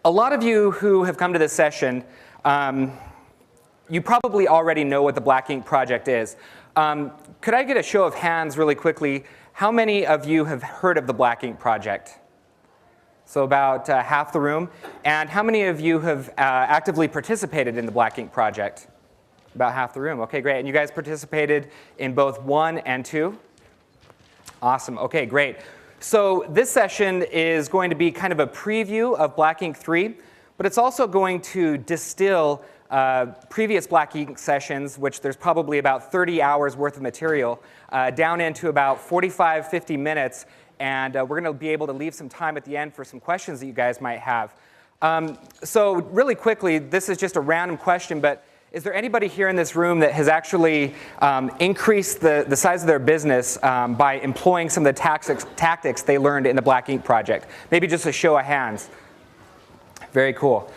A lot of you who have come to this session, you probably already know what the Black Ink Project is. Could I get a show of hands really quickly? How many of you have heard of the Black Ink Project? So about half the room. And how many of you have actively participated in the Black Ink Project? About half the room. Okay, great. And you guys participated in both 1 and 2? Awesome. Okay, great. So this session is going to be kind of a preview of Black Ink 3, but it's also going to distill previous Black Ink sessions, which there's probably about 30 hours worth of material, down into about 45, 50 minutes. And we're going to be able to leave some time at the end for some questions that you guys might have. So really quickly, this is just a random question, but is there anybody here in this room that has actually increased the size of their business by employing some of the tactics they learned in the Black Ink Project? Maybe just a show of hands. Very cool.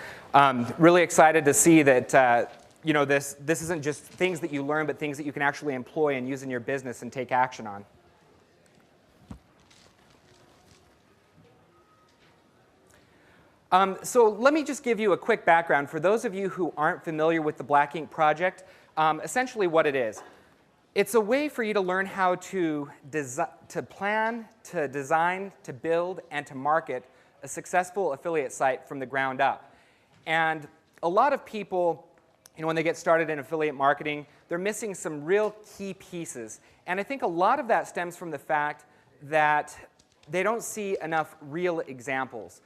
Really excited to see that this isn't just things that you learn, but things that you can actually employ and use in your business and take action on. So let me just give you a quick background. For those of you who aren't familiar with the Black Ink Project, essentially what it is. It's a way for you to learn how to plan, to design, to build, and to market a successful affiliate site from the ground up. And a lot of people, when they get started in affiliate marketing, they're missing some real key pieces. And I think a lot of that stems from the fact that they don't see enough real examples.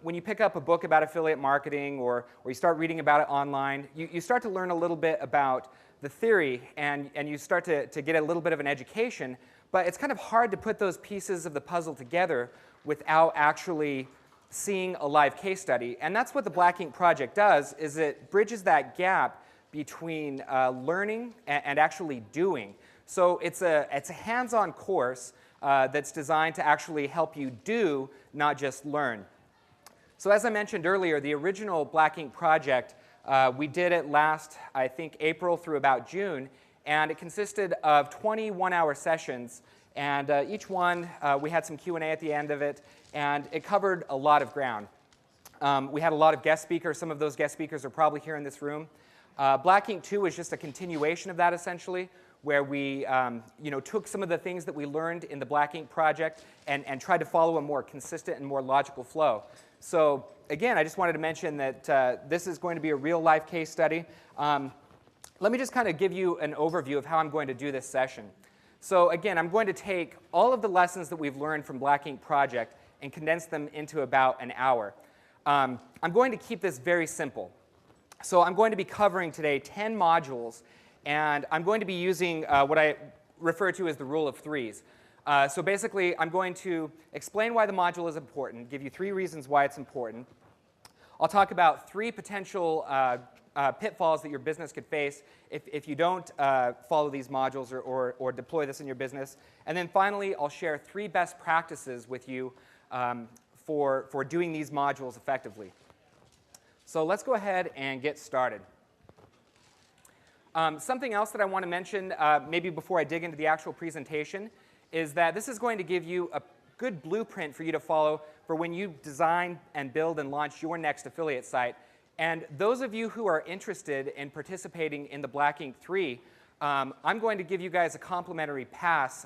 When you pick up a book about affiliate marketing or you start reading about it online, you start to learn a little bit about the theory and you start to get a little bit of an education, but it's kind of hard to put those pieces of the puzzle together without actually seeing a live case study. And that's what the Black Ink Project does, is it bridges that gap between learning and actually doing. So it's a hands-on course that's designed to actually help you do, not just learn. So as I mentioned earlier, the original Black Ink Project, we did it last, I think, April through about June, and it consisted of 20 one-hour sessions, and each one, we had some Q&A at the end of it, and it covered a lot of ground. We had a lot of guest speakers. Some of those guest speakers are probably here in this room. Black Ink 2 was just a continuation of that, essentially, where we took some of the things that we learned in the Black Ink Project and tried to follow a more consistent and more logical flow. So again, I just wanted to mention that this is going to be a real life case study. Let me just kind of give you an overview of how I'm going to do this session. So again, I'm going to take all of the lessons that we've learned from Black Ink Project and condense them into about an hour. I'm going to keep this very simple. So I'm going to be covering today 10 modules, and I'm going to be using what I refer to as the rule of threes. So basically, I'm going to explain why the module is important, give you 3 reasons why it's important. I'll talk about 3 potential pitfalls that your business could face if you don't follow these modules or deploy this in your business. And then finally, I'll share 3 best practices with you for doing these modules effectively. So let's go ahead and get started. Something else that I want to mention, maybe before I dig into the actual presentation, is that this is going to give you a good blueprint for you to follow for when you design and build and launch your next affiliate site. And those of you who are interested in participating in the Black Ink 3, I'm going to give you guys a complimentary pass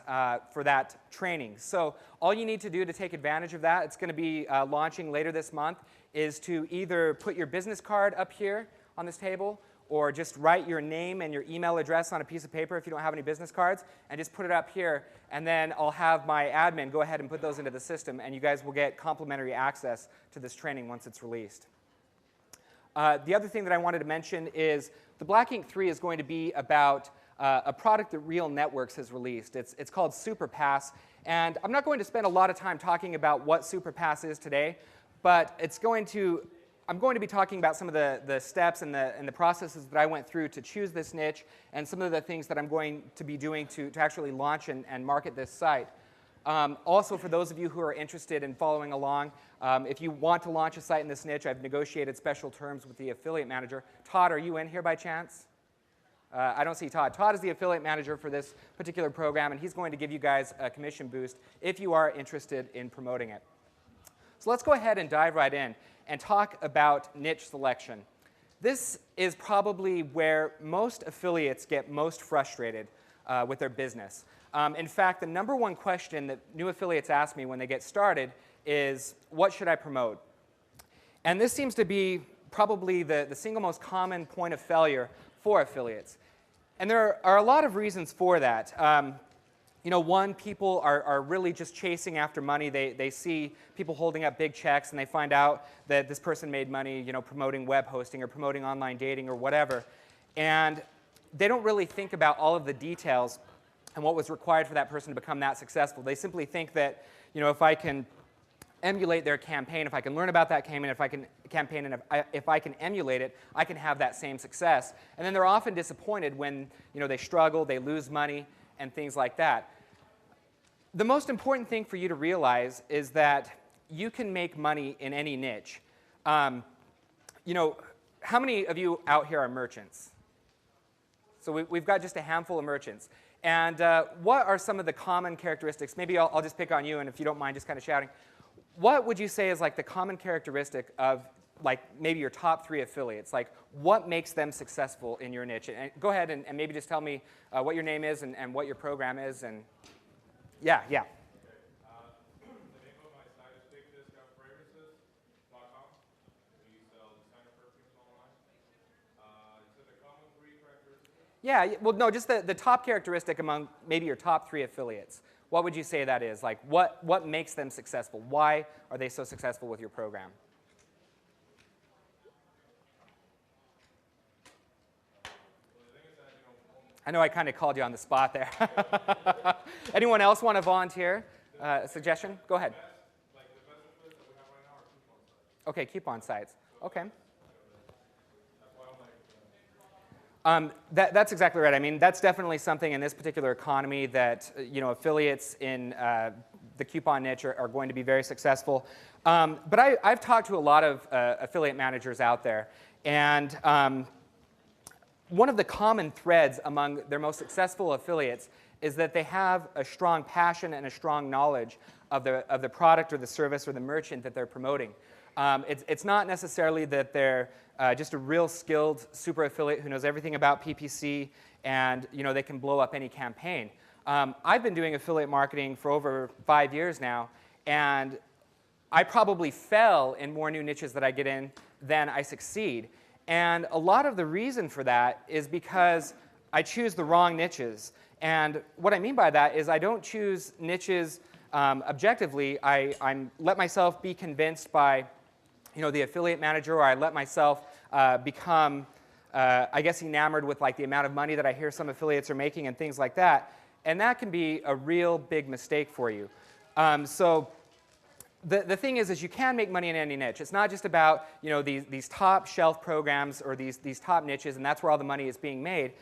for that training. So all you need to do to take advantage of that, it's going to be launching later this month, is to either put your business card up here on this table, or just write your name and your email address on a piece of paper if you don't have any business cards, and just put it up here, and then I'll have my admin go ahead and put those into the system, and you guys will get complimentary access to this training once it's released. The other thing that I wanted to mention is the Black Ink 3 is going to be about a product that Real Networks has released. It's called SuperPass, and I'm not going to spend a lot of time talking about what SuperPass is today, but I'm going to be talking about some of the steps and the processes that I went through to choose this niche and some of the things that I'm going to be doing to actually launch and market this site. Also, for those of you who are interested in following along, if you want to launch a site in this niche, I've negotiated special terms with the affiliate manager. Todd, are you in here by chance? I don't see Todd. Todd is the affiliate manager for this particular program, and he's going to give you guys a commission boost if you are interested in promoting it. So let's go ahead and dive right in. and talk about niche selection. This is probably where most affiliates get most frustrated with their business. In fact, the number one question that new affiliates ask me when they get started is, what should I promote? And this seems to be probably the single most common point of failure for affiliates. And there are a lot of reasons for that. One, people are really just chasing after money. They see people holding up big checks, and they find out that this person made money, promoting web hosting or promoting online dating or whatever. And they don't really think about all of the details and what was required for that person to become that successful. They simply think that, if I can emulate their campaign, if I can learn about that campaign, and if I can emulate it, I can have that same success. And then they're often disappointed when they struggle, they lose money, and things like that. The most important thing for you to realize is that you can make money in any niche. How many of you out here are merchants? So we've got just a handful of merchants. And what are some of the common characteristics? Maybe I'll just pick on you, and if you don't mind just kind of shouting. What would you say is like the common characteristic of like maybe your top 3 affiliates? Like what makes them successful in your niche? And go ahead and maybe just tell me what your name is and what your program is. And yeah. Okay. The name of my site is bigdiscountfragrances.com. We sell designer perfumes online. So the common 3 characteristics? Yeah, well, no, just the top characteristic among maybe your top 3 affiliates. What would you say that is? Like, what makes them successful? Why are they so successful with your program? I know I kind of called you on the spot there. Anyone else want to volunteer a suggestion? Go ahead. The best affiliates that we have right now are coupon sites. Okay, coupon sites. Okay. That's why I'm like, That's exactly right. I mean, that's definitely something in this particular economy that affiliates in the coupon niche are going to be very successful. But I've talked to a lot of affiliate managers out there, and one of the common threads among their most successful affiliates is that they have a strong passion and a strong knowledge of the product or the service or the merchant that they're promoting. It's not necessarily that they're just a real skilled super affiliate who knows everything about PPC and they can blow up any campaign. I've been doing affiliate marketing for over 5 years now, and I probably fail in more new niches that I get in than I succeed. And a lot of the reason for that is because I choose the wrong niches. And what I mean by that is I don't choose niches objectively. I let myself be convinced by the affiliate manager, or I let myself become, I guess, enamored with like the amount of money that I hear some affiliates are making and things like that. And that can be a real big mistake for you. So the thing is you can make money in any niche. It's not just about these top shelf programs or these top niches, and that's where all the money is being made.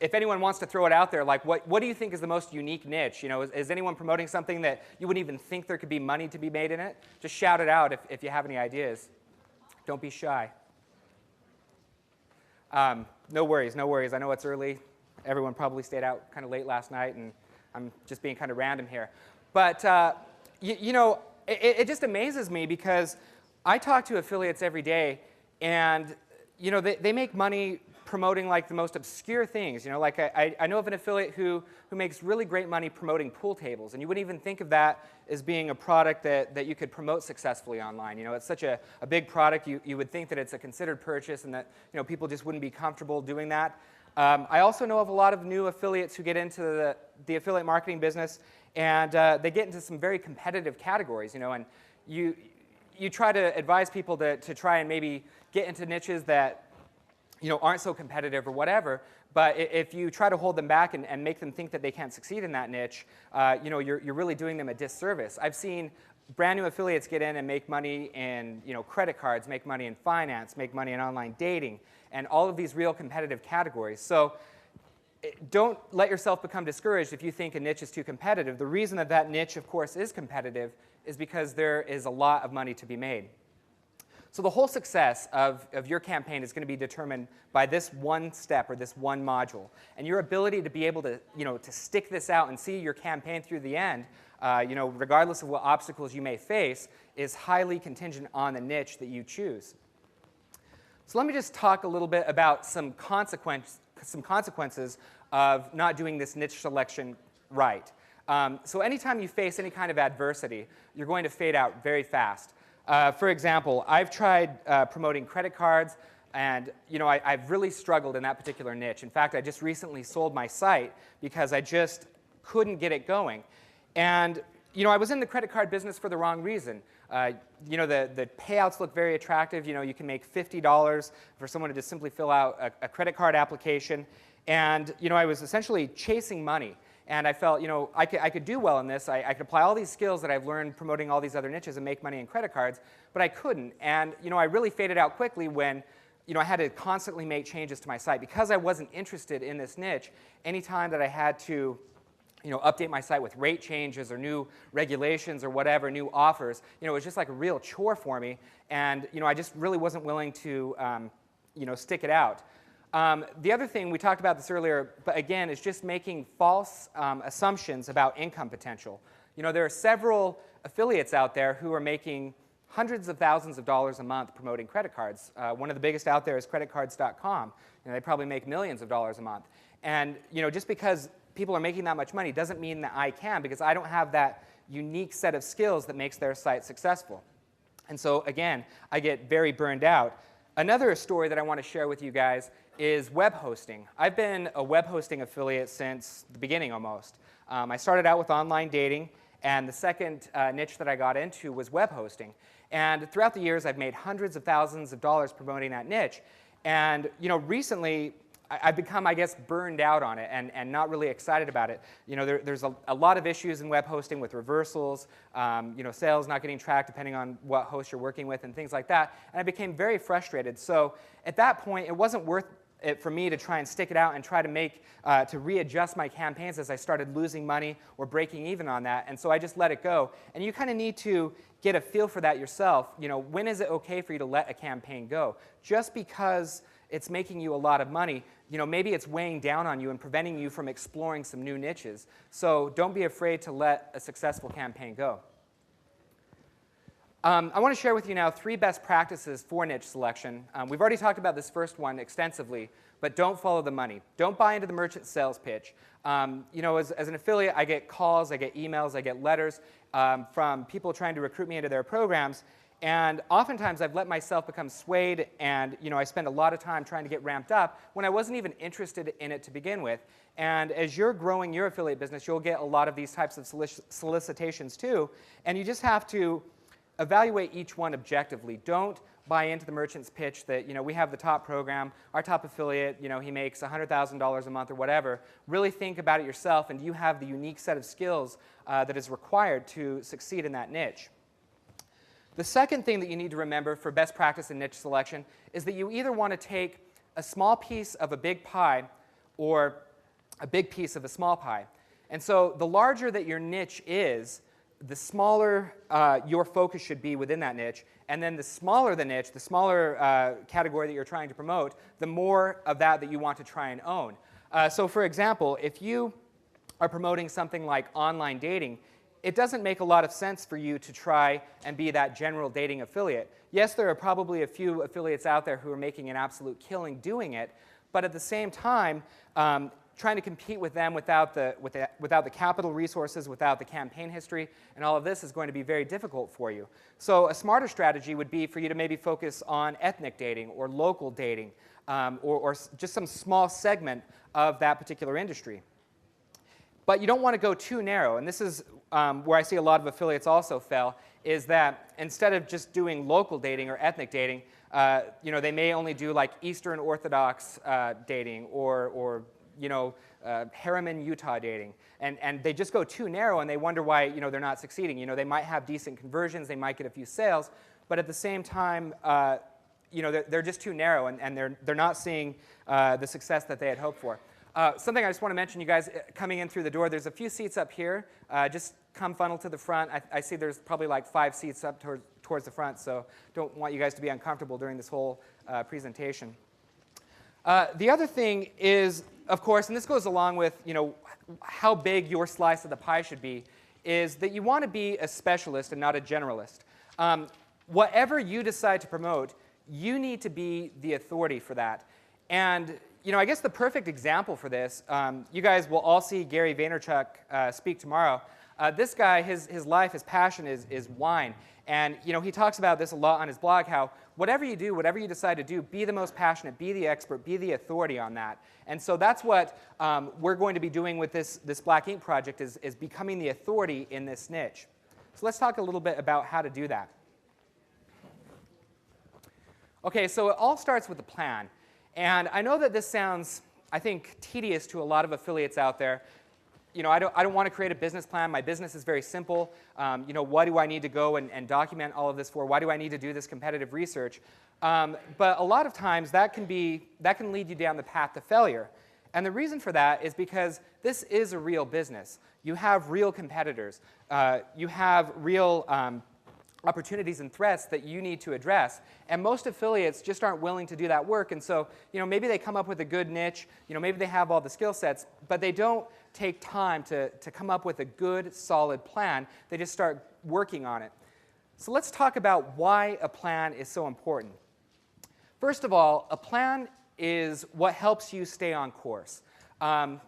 If anyone wants to throw it out there, like what do you think is the most unique niche? Is anyone promoting something that you wouldn't even think there could be money to be made in it? Just shout it out if you have any ideas. Don't be shy. No worries, no worries. I know it's early. Everyone probably stayed out kind of late last night, and I'm just being kind of random here. But it just amazes me because I talk to affiliates every day, and they make money promoting like the most obscure things. Like I know of an affiliate who makes really great money promoting pool tables, and you wouldn't even think of that as being a product that you could promote successfully online. It's such a big product, you would think that it's a considered purchase and that people just wouldn't be comfortable doing that. I also know of a lot of new affiliates who get into the affiliate marketing business, and they get into some very competitive categories, and you try to advise people to try and maybe get into niches that aren't so competitive or whatever, but if you try to hold them back and make them think that they can't succeed in that niche, you're really doing them a disservice. I've seen brand new affiliates get in and make money in credit cards, make money in finance, make money in online dating, and all of these real competitive categories. So don't let yourself become discouraged if you think a niche is too competitive. The reason that niche, of course, is competitive is because there is a lot of money to be made. So the whole success of your campaign is going to be determined by this one step or this one module. And your ability to be able to, to stick this out and see your campaign through the end, regardless of what obstacles you may face, is highly contingent on the niche that you choose. So let me just talk a little bit about some consequences of not doing this niche selection right. So anytime you face any kind of adversity, you're going to fade out very fast. For example, I've tried promoting credit cards, and I've really struggled in that particular niche. In fact, I just recently sold my site because I just couldn't get it going. And I was in the credit card business for the wrong reason. The payouts look very attractive. You can make $50 for someone to just simply fill out a credit card application. And I was essentially chasing money. And I felt, I could do well in this. I could apply all these skills that I've learned promoting all these other niches and make money in credit cards, but I couldn't. And I really faded out quickly when I had to constantly make changes to my site. Because I wasn't interested in this niche, anytime that I had to update my site with rate changes or new regulations or whatever, new offers, it was just like a real chore for me. And I just really wasn't willing to stick it out. The other thing, we talked about this earlier, but again, is just making false assumptions about income potential. There are several affiliates out there who are making hundreds of thousands of dollars a month promoting credit cards. One of the biggest out there is creditcards.com. They probably make millions of dollars a month. And just because people are making that much money doesn't mean that I can, because I don't have that unique set of skills that makes their site successful. And so again, I get very burned out. Another story that I want to share with you guys is web hosting. I've been a web hosting affiliate since the beginning almost. I started out with online dating, and the second niche that I got into was web hosting. And throughout the years, I've made hundreds of thousands of dollars promoting that niche. And recently, I've become, I guess, burned out on it and not really excited about it. There's a lot of issues in web hosting with reversals, sales not getting tracked depending on what host you're working with and things like that. And I became very frustrated. So at that point, it wasn't worth it for me to try and stick it out and try to to readjust my campaigns as I started losing money or breaking even on that. And so I just let it go. And you kind of need to get a feel for that yourself. When is it okay for you to let a campaign go? Just because it's making you a lot of money, maybe it's weighing down on you and preventing you from exploring some new niches. So don't be afraid to let a successful campaign go. I want to share with you now 3 best practices for niche selection. We've already talked about this first one extensively, but don't follow the money. Don't buy into the merchant sales pitch. As an affiliate, I get calls, I get emails, I get letters from people trying to recruit me into their programs. And oftentimes, I've let myself become swayed, and I spend a lot of time trying to get ramped up when I wasn't even interested in it to begin with. And as you're growing your affiliate business, you'll get a lot of these types of solicitations too. And you just have to evaluate each one objectively. Don't buy into the merchant's pitch that we have the top program, our top affiliate, he makes $100,000 a month or whatever. Really think about it yourself, and do you have the unique set of skills that is required to succeed in that niche? The second thing that you need to remember for best practice in niche selection is that you either want to take a small piece of a big pie or a big piece of a small pie. And so the larger that your niche is, the smaller your focus should be within that niche. And then the smaller the niche, the smaller category that you're trying to promote, the more of that you want to try and own. So for example, if you are promoting something like online dating, it doesn't make a lot of sense for you to try and be that general dating affiliate. Yes, there are probably a few affiliates out there who are making an absolute killing doing it, but at the same time, trying to compete with them without the capital resources, without the campaign history, and all of this is going to be very difficult for you. So a smarter strategy would be for you to maybe focus on ethnic dating or local dating, or just some small segment of that particular industry. But you don't want to go too narrow, and this is where I see a lot of affiliates also fail, is that instead of just doing local dating or ethnic dating, they may only do like Eastern Orthodox dating or Harriman, Utah dating. And they just go too narrow, and they wonder why they're not succeeding. They might have decent conversions, they might get a few sales, but at the same time, they're just too narrow, and they're not seeing the success that they had hoped for. Something I just want to mention, you guys coming in through the door, there's a few seats up here. Just come funnel to the front. I see there's probably like 5 seats up towards the front, so don't want you guys to be uncomfortable during this whole presentation. The other thing is, of course, and this goes along with how big your slice of the pie should be, is that you want to be a specialist and not a generalist. Whatever you decide to promote, you need to be the authority for that. And I guess the perfect example for this, you guys will all see Gary Vaynerchuk speak tomorrow. This guy, his life, his passion is wine. And he talks about this a lot on his blog, how whatever you do, whatever you decide to do, be the most passionate, be the expert, be the authority on that. And so that's what we're going to be doing with this Black Ink project, is becoming the authority in this niche. So let's talk a little bit about how to do that. Okay, so it all starts with a plan. And I know that this sounds, I think, tedious to a lot of affiliates out there. I don't want to create a business plan. My business is very simple. What do I need to go and document all of this for? Why do I need to do this competitive research? But a lot of times that can lead you down the path to failure. And the reason for that is because this is a real business. You have real competitors. You have real opportunities and threats that you need to address. And most affiliates just aren't willing to do that work. And so, maybe they come up with a good niche, maybe they have all the skill sets, but they don't take time to come up with a good, solid plan. They just start working on it. So let's talk about why a plan is so important. First of all, a plan is what helps you stay on course.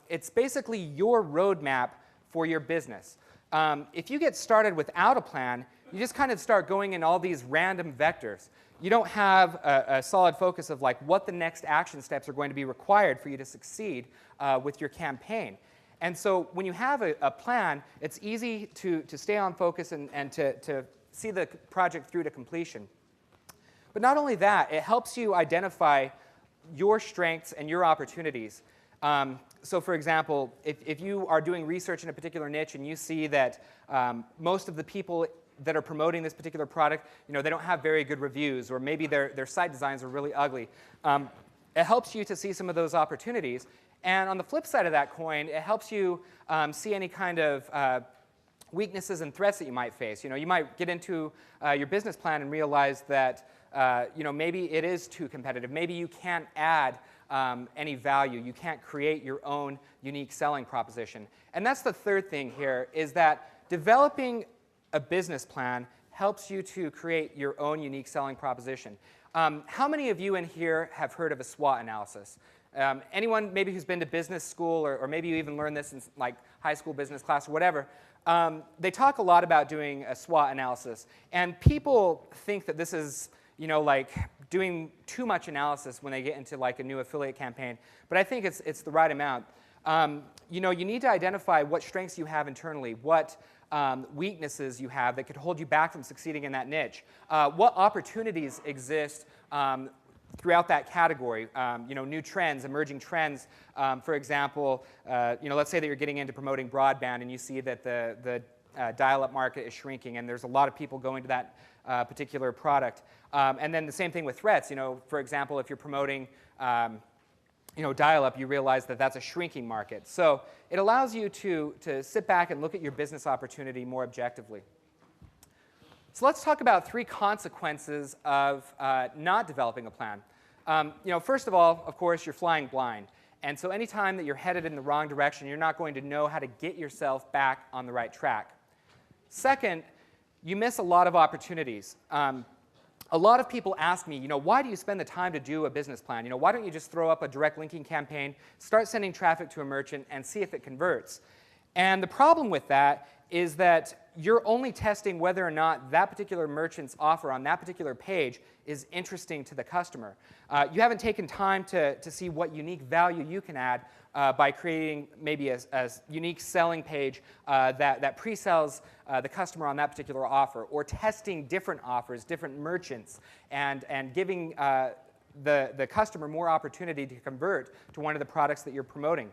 It's basically your roadmap for your business. If you get started without a plan, you just kind of start going in all these random vectors. You don't have a solid focus of like what the next action steps are going to be required for you to succeed with your campaign. And so when you have a plan, it's easy to stay on focus and to see the project through to completion. But not only that, it helps you identify your strengths and your opportunities. So for example, if you are doing research in a particular niche and you see that most of the people that are promoting this particular product, they don't have very good reviews, or maybe their site designs are really ugly, it helps you to see some of those opportunities. And on the flip side of that coin, it helps you see any kind of weaknesses and threats that you might face. You might get into your business plan and realize that maybe it is too competitive. Maybe you can't add any value. You can't create your own unique selling proposition. And that's the third thing here, is that developing a business plan helps you to create your own unique selling proposition. How many of you in here have heard of a SWOT analysis? Anyone maybe who's been to business school, or maybe you even learned this in like high school business class or whatever, they talk a lot about doing a SWOT analysis. And people think that this is like doing too much analysis when they get into like a new affiliate campaign. But I think it's the right amount. You need to identify what strengths you have internally, what weaknesses you have that could hold you back from succeeding in that niche, what opportunities exist throughout that category, new trends, emerging trends. For example, let's say that you're getting into promoting broadband and you see that the dial-up market is shrinking and there's a lot of people going to that particular product. And then the same thing with threats. For example, if you're promoting dial-up, you realize that that's a shrinking market. So it allows you to sit back and look at your business opportunity more objectively. So let's talk about 3 consequences of not developing a plan. First of all, of course, you're flying blind. And so anytime that you're headed in the wrong direction, you're not going to know how to get yourself back on the right track. Second, you miss a lot of opportunities. A lot of people ask me, why do you spend the time to do a business plan? Why don't you just throw up a direct linking campaign, start sending traffic to a merchant, and see if it converts? And the problem with that is that you're only testing whether or not that particular merchant's offer on that particular page is interesting to the customer. You haven't taken time to see what unique value you can add by creating maybe a unique selling page that pre-sells the customer on that particular offer, or testing different offers, different merchants, and giving the customer more opportunity to convert to one of the products that you're promoting.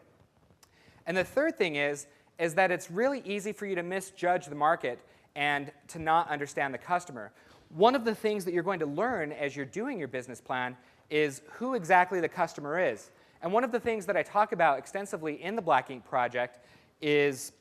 And the third thing is that it's really easy for you to misjudge the market and to not understand the customer. One of the things that you're going to learn as you're doing your business plan is who exactly the customer is. And one of the things that I talk about extensively in the Black Ink project is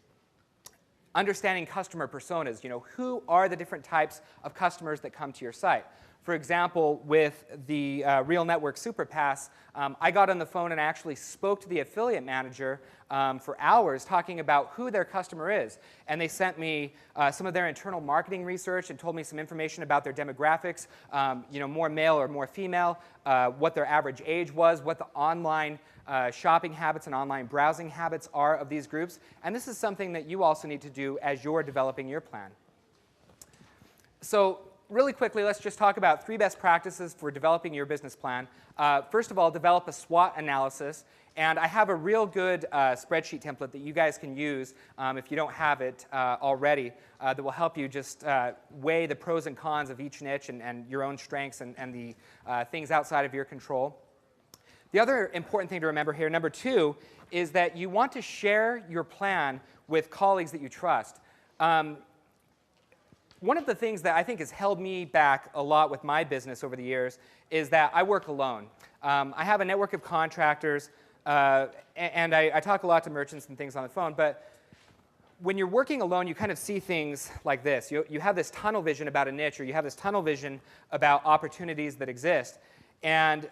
understanding customer personas. Who are the different types of customers that come to your site? For example, with the Real Network SuperPass, I got on the phone and I actually spoke to the affiliate manager for hours talking about who their customer is. And they sent me some of their internal marketing research and told me some information about their demographics, more male or more female, what their average age was, what the online shopping habits and online browsing habits are of these groups. And this is something that you also need to do as you're developing your plan. So really quickly, let's just talk about 3 best practices for developing your business plan. First of all, develop a SWOT analysis. And I have a real good spreadsheet template that you guys can use if you don't have it already that will help you just weigh the pros and cons of each niche and your own strengths and the things outside of your control. The other important thing to remember here, number 2, is that you want to share your plan with colleagues that you trust. One of the things that I think has held me back a lot with my business over the years is that I work alone. I have a network of contractors, and I talk a lot to merchants and things on the phone, but when you're working alone, you kind of see things like this. You have this tunnel vision about a niche, or you have this tunnel vision about opportunities that exist, and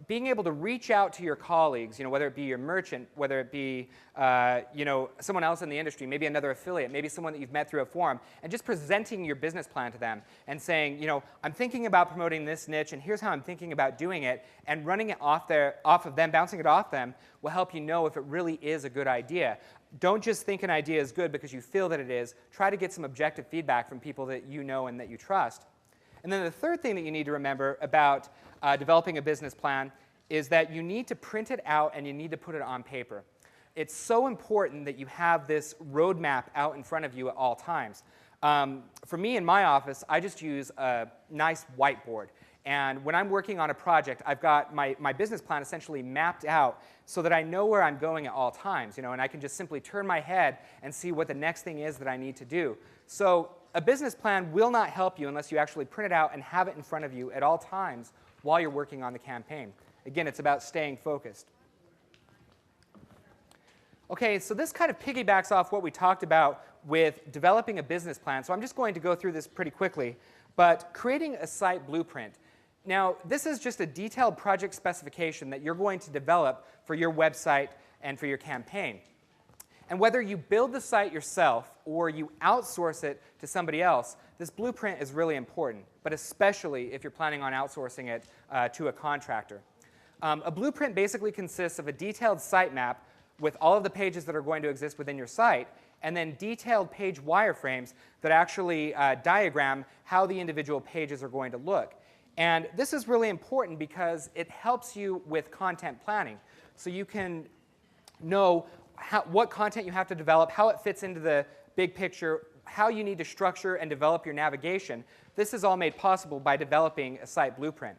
being able to reach out to your colleagues, whether it be your merchant, whether it be someone else in the industry, maybe another affiliate, maybe someone that you've met through a forum, and just presenting your business plan to them and saying, I'm thinking about promoting this niche, and here's how I'm thinking about doing it, and running it off of them, bouncing it off them, will help you know if it really is a good idea. Don't just think an idea is good because you feel that it is. Try to get some objective feedback from people that you know and that you trust. And then the third thing that you need to remember about developing a business plan is that you need to print it out and you need to put it on paper. It's so important that you have this roadmap out in front of you at all times. For me in my office, I just use a nice whiteboard. And when I'm working on a project, I've got my business plan essentially mapped out so that I know where I'm going at all times, and I can just simply turn my head and see what the next thing is that I need to do. So a business plan will not help you unless you actually print it out and have it in front of you at all times while you're working on the campaign. Again, it's about staying focused. Okay, so this kind of piggybacks off what we talked about with developing a business plan. So I'm just going to go through this pretty quickly. But creating a site blueprint. Now, this is just a detailed project specification that you're going to develop for your website and for your campaign. And whether you build the site yourself or you outsource it to somebody else, this blueprint is really important, but especially if you're planning on outsourcing it to a contractor. A blueprint basically consists of a detailed sitemap with all of the pages that are going to exist within your site, and then detailed page wireframes that actually diagram how the individual pages are going to look. And this is really important because it helps you with content planning. So you can know what content you have to develop, how it fits into the big picture, how you need to structure and develop your navigation. This is all made possible by developing a site blueprint.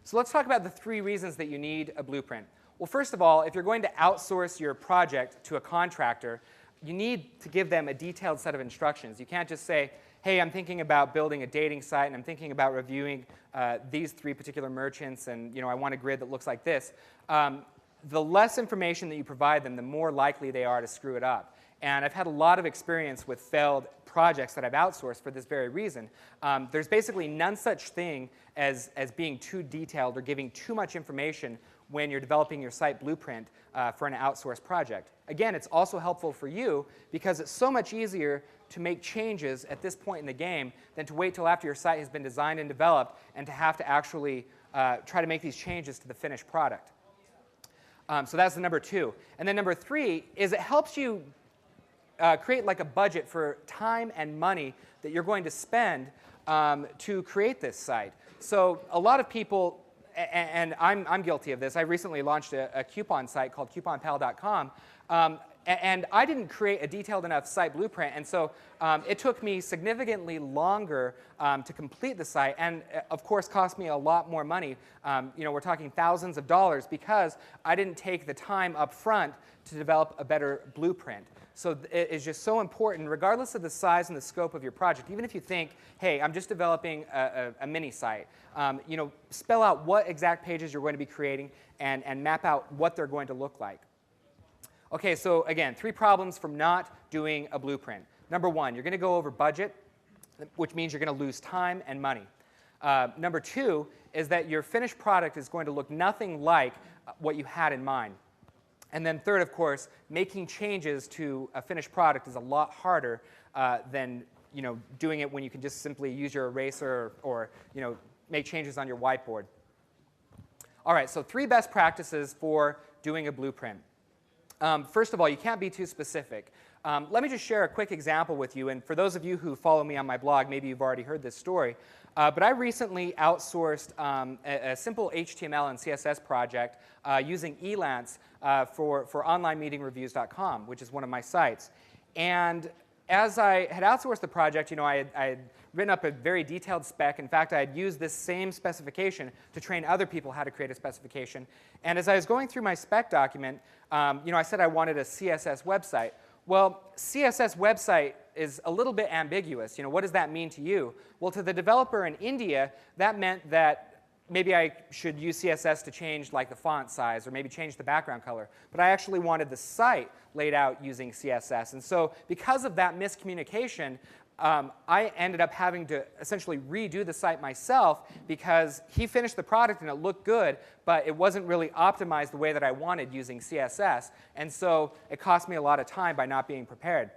So let's talk about the 3 reasons that you need a blueprint. Well, first of all, if you're going to outsource your project to a contractor, you need to give them a detailed set of instructions. You can't just say, hey, I'm thinking about building a dating site, and I'm thinking about reviewing these 3 particular merchants, and I want a grid that looks like this. The less information that you provide them, the more likely they are to screw it up. And I've had a lot of experience with failed projects that I've outsourced for this very reason. There's basically none such thing as being too detailed or giving too much information when you're developing your site blueprint for an outsourced project. Again, it's also helpful for you because it's so much easier to make changes at this point in the game than to wait till after your site has been designed and developed and to have to actually try to make these changes to the finished product. So that's the number 2. And then number 3 is it helps you create like a budget for time and money that you're going to spend to create this site. So a lot of people, and I'm guilty of this, I recently launched a coupon site called couponpal.com. And I didn't create a detailed enough site blueprint, and so it took me significantly longer to complete the site, and of course cost me a lot more money. We're talking thousands of dollars because I didn't take the time up front to develop a better blueprint. So it is just so important, regardless of the size and the scope of your project. Even if you think, hey, I'm just developing a mini site, spell out what exact pages you're going to be creating and map out what they're going to look like. Okay, so again, 3 problems from not doing a blueprint. Number 1, you're going to go over budget, which means you're going to lose time and money. Number 2 is that your finished product is going to look nothing like what you had in mind. And then third, of course, making changes to a finished product is a lot harder than doing it when you can just simply use your eraser or make changes on your whiteboard. All right, so 3 best practices for doing a blueprint. First of all, you can't be too specific. Let me just share a quick example with you. And for those of you who follow me on my blog, maybe you've already heard this story. But I recently outsourced a simple HTML and CSS project using Elance for onlinemeetingreviews.com, which is one of my sites. And as I had outsourced the project, I had written up a very detailed spec. In fact, I had used this same specification to train other people how to create a specification. And as I was going through my spec document, I said I wanted a CSS website. Well, CSS website is a little bit ambiguous. What does that mean to you? Well, to the developer in India, that meant that maybe I should use CSS to change like the font size or maybe change the background color. But I actually wanted the site laid out using CSS. And so because of that miscommunication, I ended up having to essentially redo the site myself because he finished the product and it looked good, but it wasn't really optimized the way that I wanted using CSS. And so it cost me a lot of time by not being prepared.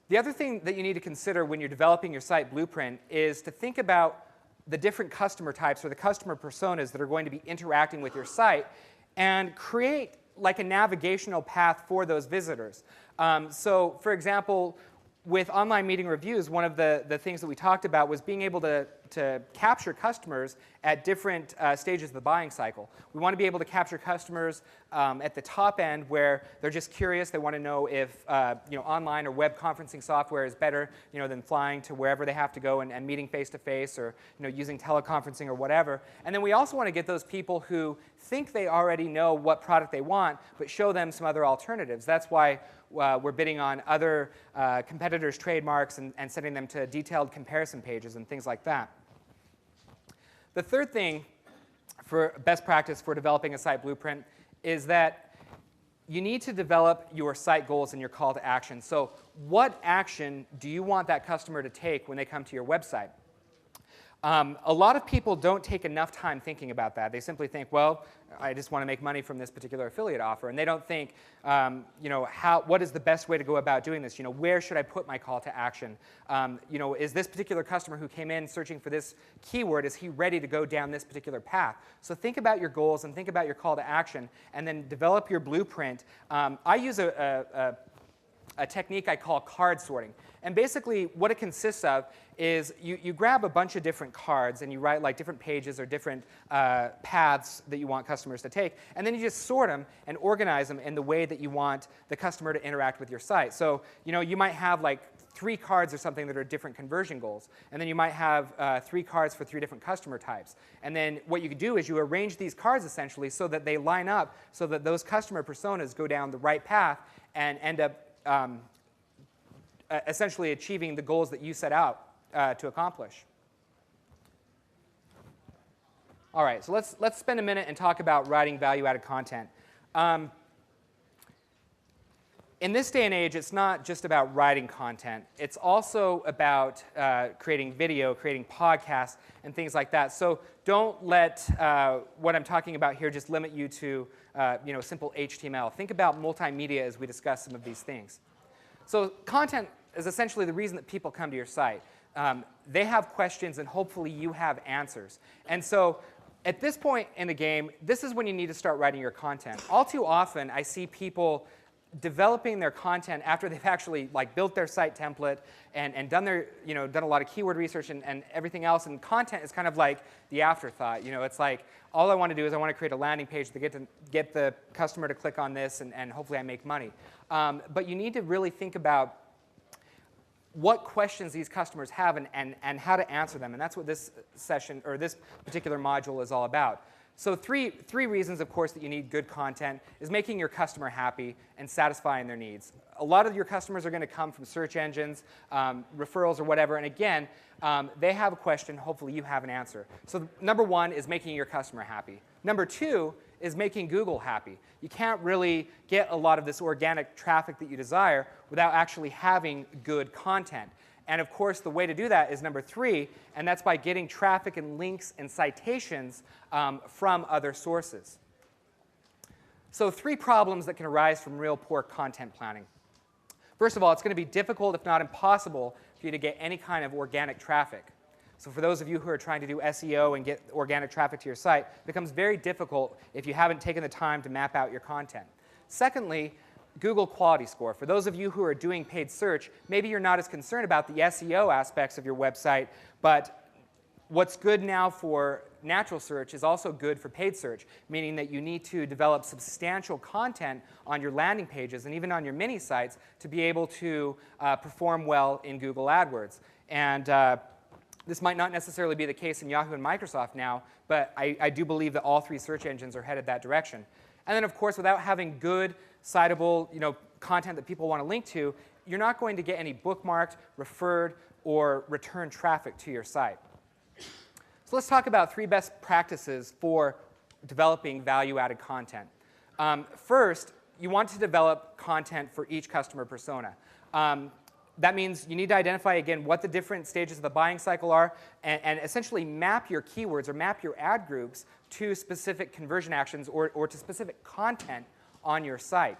The other thing that you need to consider when you're developing your site blueprint is to think about the different customer types or the customer personas that are going to be interacting with your site and create like a navigational path for those visitors. So for example, with online meeting reviews, one of the things that we talked about was being able to capture customers at different stages of the buying cycle. We want to be able to capture customers at the top end where they're just curious. They want to know if online or web conferencing software is better than flying to wherever they have to go and meeting face-to-face or using teleconferencing or whatever. And then we also want to get those people who think they already know what product they want, but show them some other alternatives. That's why we're bidding on other competitors' trademarks and sending them to detailed comparison pages and things like that. The third thing for best practice for developing a site blueprint is that you need to develop your site goals and your call to action. So what action do you want that customer to take when they come to your website? A lot of people don't take enough time thinking about that. They simply think, well, I just want to make money from this particular affiliate offer. And they don't think, what is the best way to go about doing this? Where should I put my call to action? Is this particular customer who came in searching for this keyword, is he ready to go down this particular path? So think about your goals and think about your call to action, and then develop your blueprint. I use a technique I call card sorting. And basically what it consists of is you grab a bunch of different cards and you write like different pages or different paths that you want customers to take, and then you just sort them and organize them in the way that you want the customer to interact with your site. So you might have like 3 cards or something that are different conversion goals, and then you might have 3 cards for 3 different customer types. And then what you can do is you arrange these cards essentially so that they line up so that those customer personas go down the right path and end up essentially achieving the goals that you set out to accomplish. All right, so let's spend a minute and talk about writing value-added content. In this day and age, it's not just about writing content. It's also about creating video, creating podcasts, and things like that. So don't let what I'm talking about here just limit you to simple HTML. Think about multimedia as we discuss some of these things. So content is essentially the reason that people come to your site. They have questions, and hopefully you have answers. And so at this point in the game, this is when you need to start writing your content. All too often, I see people developing their content after they've actually like built their site template and done their, done a lot of keyword research and everything else. And content is kind of like the afterthought. It's like all I want to do is I want to create a landing page to get the customer to click on this and hopefully I make money. But you need to really think about what questions these customers have and how to answer them. And that's what this session or this particular module is all about. So three reasons, of course, that you need good content is making your customer happy and satisfying their needs. A lot of your customers are going to come from search engines, referrals, or whatever. And again, they have a question. Hopefully, you have an answer. So number one is making your customer happy. Number two is making Google happy. You can't really get a lot of this organic traffic that you desire without actually having good content. And of course, the way to do that is number three, and that's by getting traffic and links and citations from other sources. So 3 problems that can arise from real poor content planning. First of all, it's going to be difficult, if not impossible, for you to get any kind of organic traffic. So for those of you who are trying to do SEO and get organic traffic to your site, it becomes very difficult if you haven't taken the time to map out your content. Secondly, Google Quality Score. For those of you who are doing paid search, maybe you're not as concerned about the SEO aspects of your website, but what's good now for natural search is also good for paid search, meaning that you need to develop substantial content on your landing pages and even on your mini sites to be able to perform well in Google AdWords. And this might not necessarily be the case in Yahoo and Microsoft now, but I do believe that all 3 search engines are headed that direction. And then, of course, without having good, citable content that people want to link to, you're not going to get any bookmarked, referred, or return traffic to your site. So let's talk about 3 best practices for developing value-added content. First, you want to develop content for each customer persona. That means you need to identify, again, what the different stages of the buying cycle are and essentially map your keywords or map your ad groups to specific conversion actions or to specific content on your site.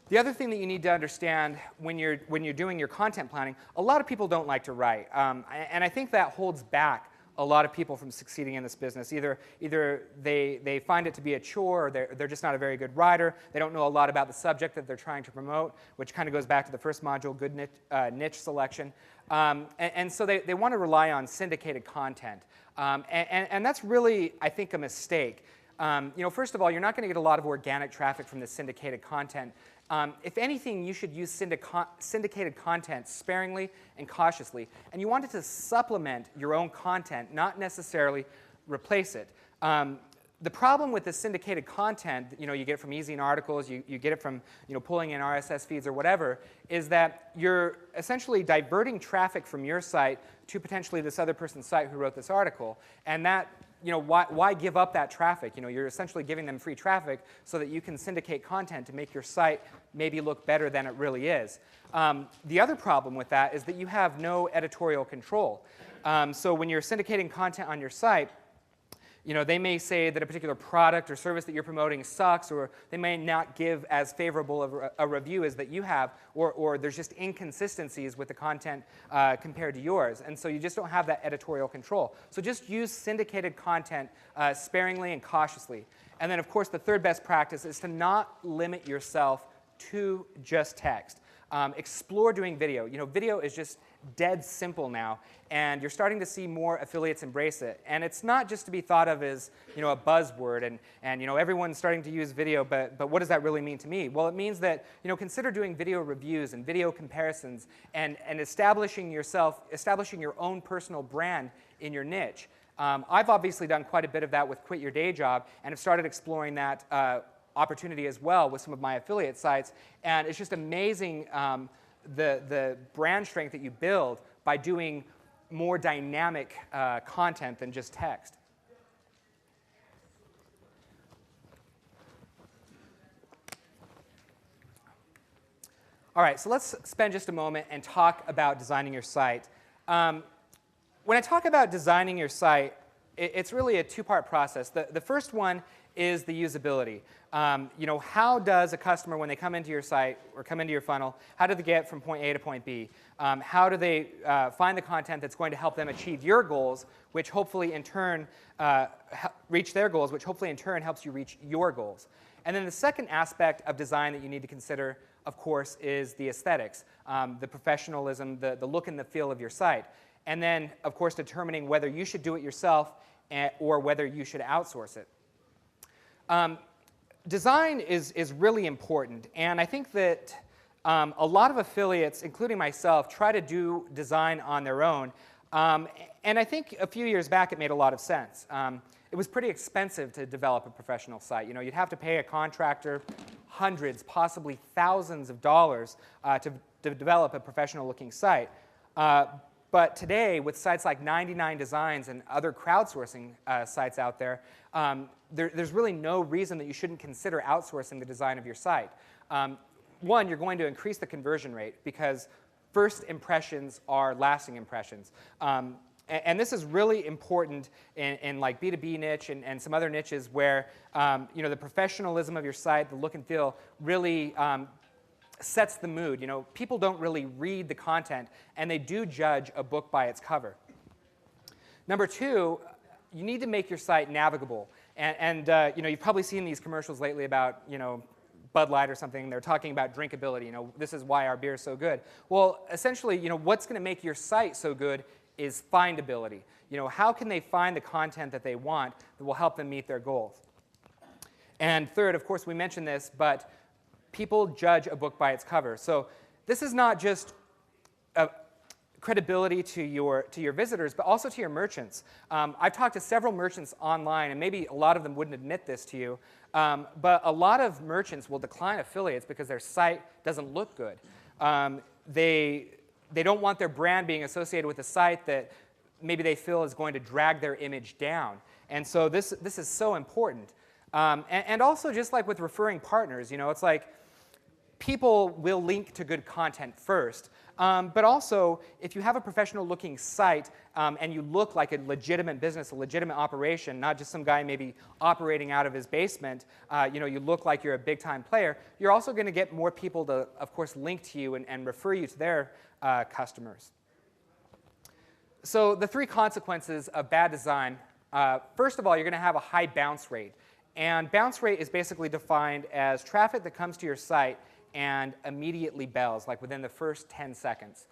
The other thing that you need to understand when you're doing your content planning, a lot of people don't like to write. And I think that holds back a lot of people from succeeding in this business. Either they find it to be a chore, or they're just not a very good writer. They don't know a lot about the subject that they're trying to promote, which kind of goes back to the first module, good niche selection. And so they want to rely on syndicated content. And that's really, I think, a mistake. First of all, you're not going to get a lot of organic traffic from this syndicated content. If anything, you should use syndicated content sparingly and cautiously. And you want it to supplement your own content, not necessarily replace it. The problem with the syndicated content, you get from Ezine articles, you get it from pulling in RSS feeds or whatever, is that you're essentially diverting traffic from your site to potentially this other person's site who wrote this article. And that, why give up that traffic? You're essentially giving them free traffic so that you can syndicate content to make your site maybe look better than it really is. The other problem with that is that you have no editorial control. So when you're syndicating content on your site, they may say that a particular product or service that you're promoting sucks, or they may not give as favorable a review as that you have, or there's just inconsistencies with the content compared to yours. And so you just don't have that editorial control. So just use syndicated content sparingly and cautiously. And then, of course, the third best practice is to not limit yourself to just text. Explore doing video. Video is just dead simple now, and you're starting to see more affiliates embrace it. And it's not just to be thought of as a buzzword, and everyone's starting to use video, but what does that really mean to me? Well, it means that consider doing video reviews and video comparisons and establishing your own personal brand in your niche. I've obviously done quite a bit of that with Quit Your Day Job, and have started exploring that opportunity as well with some of my affiliate sites. And it's just amazing the brand strength that you build by doing more dynamic content than just text. All right, so let's spend just a moment and talk about designing your site. When I talk about designing your site, it's really a two-part process. The first one is the usability. How does a customer, when they come into your site or come into your funnel, how do they get from point A to point B? How do they find the content that's going to help them achieve your goals, which hopefully in turn reach their goals, which hopefully in turn helps you reach your goals? And then the second aspect of design that you need to consider, of course, is the aesthetics, the professionalism, the look and the feel of your site. And then, of course, determining whether you should do it yourself or whether you should outsource it. Design is really important, and I think that a lot of affiliates, including myself, try to do design on their own. And I think a few years back it made a lot of sense. It was pretty expensive to develop a professional site. You'd have to pay a contractor hundreds, possibly thousands of dollars to develop a professional-looking site. But today, with sites like 99 Designs and other crowdsourcing sites out there, there's really no reason that you shouldn't consider outsourcing the design of your site. One, you're going to increase the conversion rate because first impressions are lasting impressions. And this is really important in like B2B niche and some other niches where the professionalism of your site, the look and feel, really sets the mood. People don't really read the content, and they do judge a book by its cover. Number two, you need to make your site navigable. And you've probably seen these commercials lately about Bud Light or something. They're talking about drinkability. This is why our beer is so good. Well, essentially, what's going to make your site so good is findability. How can they find the content that they want that will help them meet their goals? And third, of course, we mentioned this, but people judge a book by its cover. So this is not just credibility to your visitors, but also to your merchants. I've talked to several merchants online, and maybe a lot of them wouldn't admit this to you, but a lot of merchants will decline affiliates because their site doesn't look good. They don't want their brand being associated with a site that maybe they feel is going to drag their image down. And so this is so important. And also, just like with referring partners, it's like people will link to good content first. But also, if you have a professional-looking site and you look like a legitimate business, a legitimate operation, not just some guy maybe operating out of his basement, you look like you're a big-time player, you're also going to get more people to, of course, link to you and refer you to their customers. So the three consequences of bad design, first of all, you're going to have a high bounce rate. And bounce rate is basically defined as traffic that comes to your site and immediately bails, like within the first 10 seconds.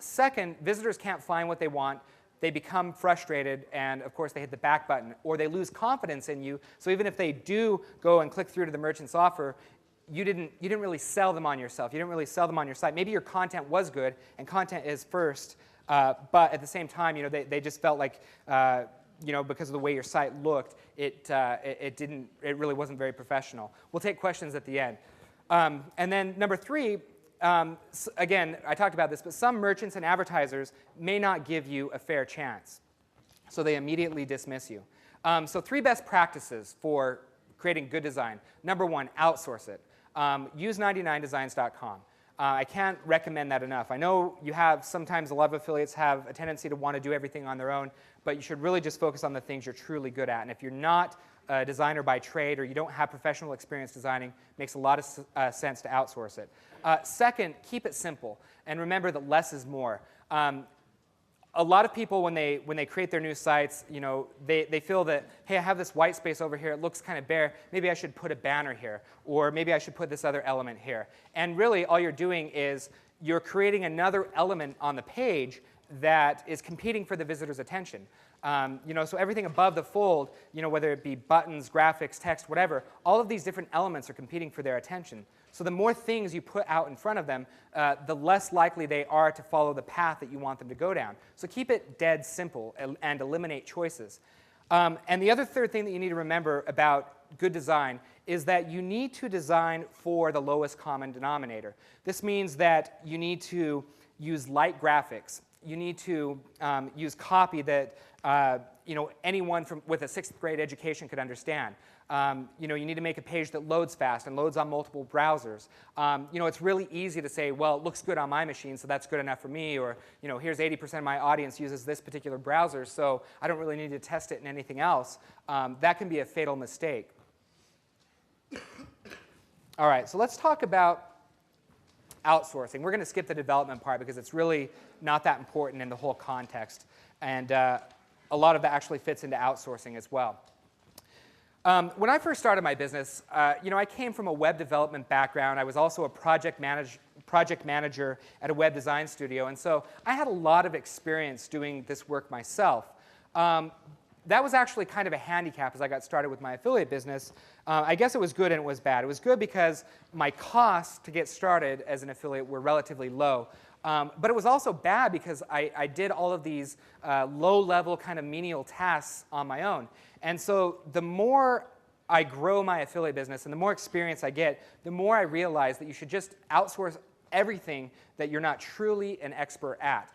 Second, visitors can't find what they want. They become frustrated, and of course, they hit the back button, or they lose confidence in you. So even if they do go and click through to the merchant's offer, you didn't really sell them on yourself. You didn't really sell them on your site. Maybe your content was good, and content is first, but at the same time, they just felt like, because of the way your site looked, it really wasn't very professional. We'll take questions at the end. And then number three, again, I talked about this, but some merchants and advertisers may not give you a fair chance. So they immediately dismiss you. So three best practices for creating good design. Number one, outsource it. Use 99designs.com. I can't recommend that enough. I know sometimes a lot of affiliates have a tendency to want to do everything on their own, but you should really just focus on the things you're truly good at. And if you're not a designer by trade or you don't have professional experience designing, it makes a lot of sense to outsource it. Second, keep it simple. And remember that less is more. A lot of people, when they create their new sites, they feel that, hey, I have this white space over here. It looks kind of bare. Maybe I should put a banner here. Or maybe I should put this other element here. And really, all you're doing is you're creating another element on the page that is competing for the visitor's attention. So everything above the fold, whether it be buttons, graphics, text, whatever, all of these different elements are competing for their attention. So the more things you put out in front of them, the less likely they are to follow the path that you want them to go down. So keep it dead simple and eliminate choices. And the other third thing that you need to remember about good design is that you need to design for the lowest common denominator. This means that you need to use light graphics. You need to use copy that anyone with a 6th grade education could understand. You need to make a page that loads fast and loads on multiple browsers. It's really easy to say, well, it looks good on my machine, so that's good enough for me, or here's 80% of my audience uses this particular browser, so I don't really need to test it in anything else. That can be a fatal mistake. All right, so let's talk about outsourcing. We're going to skip the development part because it's really not that important in the whole context, and a lot of that actually fits into outsourcing as well. When I first started my business, I came from a web development background. I was also a project manager at a web design studio, and so I had a lot of experience doing this work myself. That was actually kind of a handicap as I got started with my affiliate business. I guess it was good and it was bad. It was good because my costs to get started as an affiliate were relatively low. But it was also bad because I did all of these low-level kind of menial tasks on my own. And so the more I grow my affiliate business and the more experience I get, the more I realize that you should just outsource everything that you're not truly an expert at.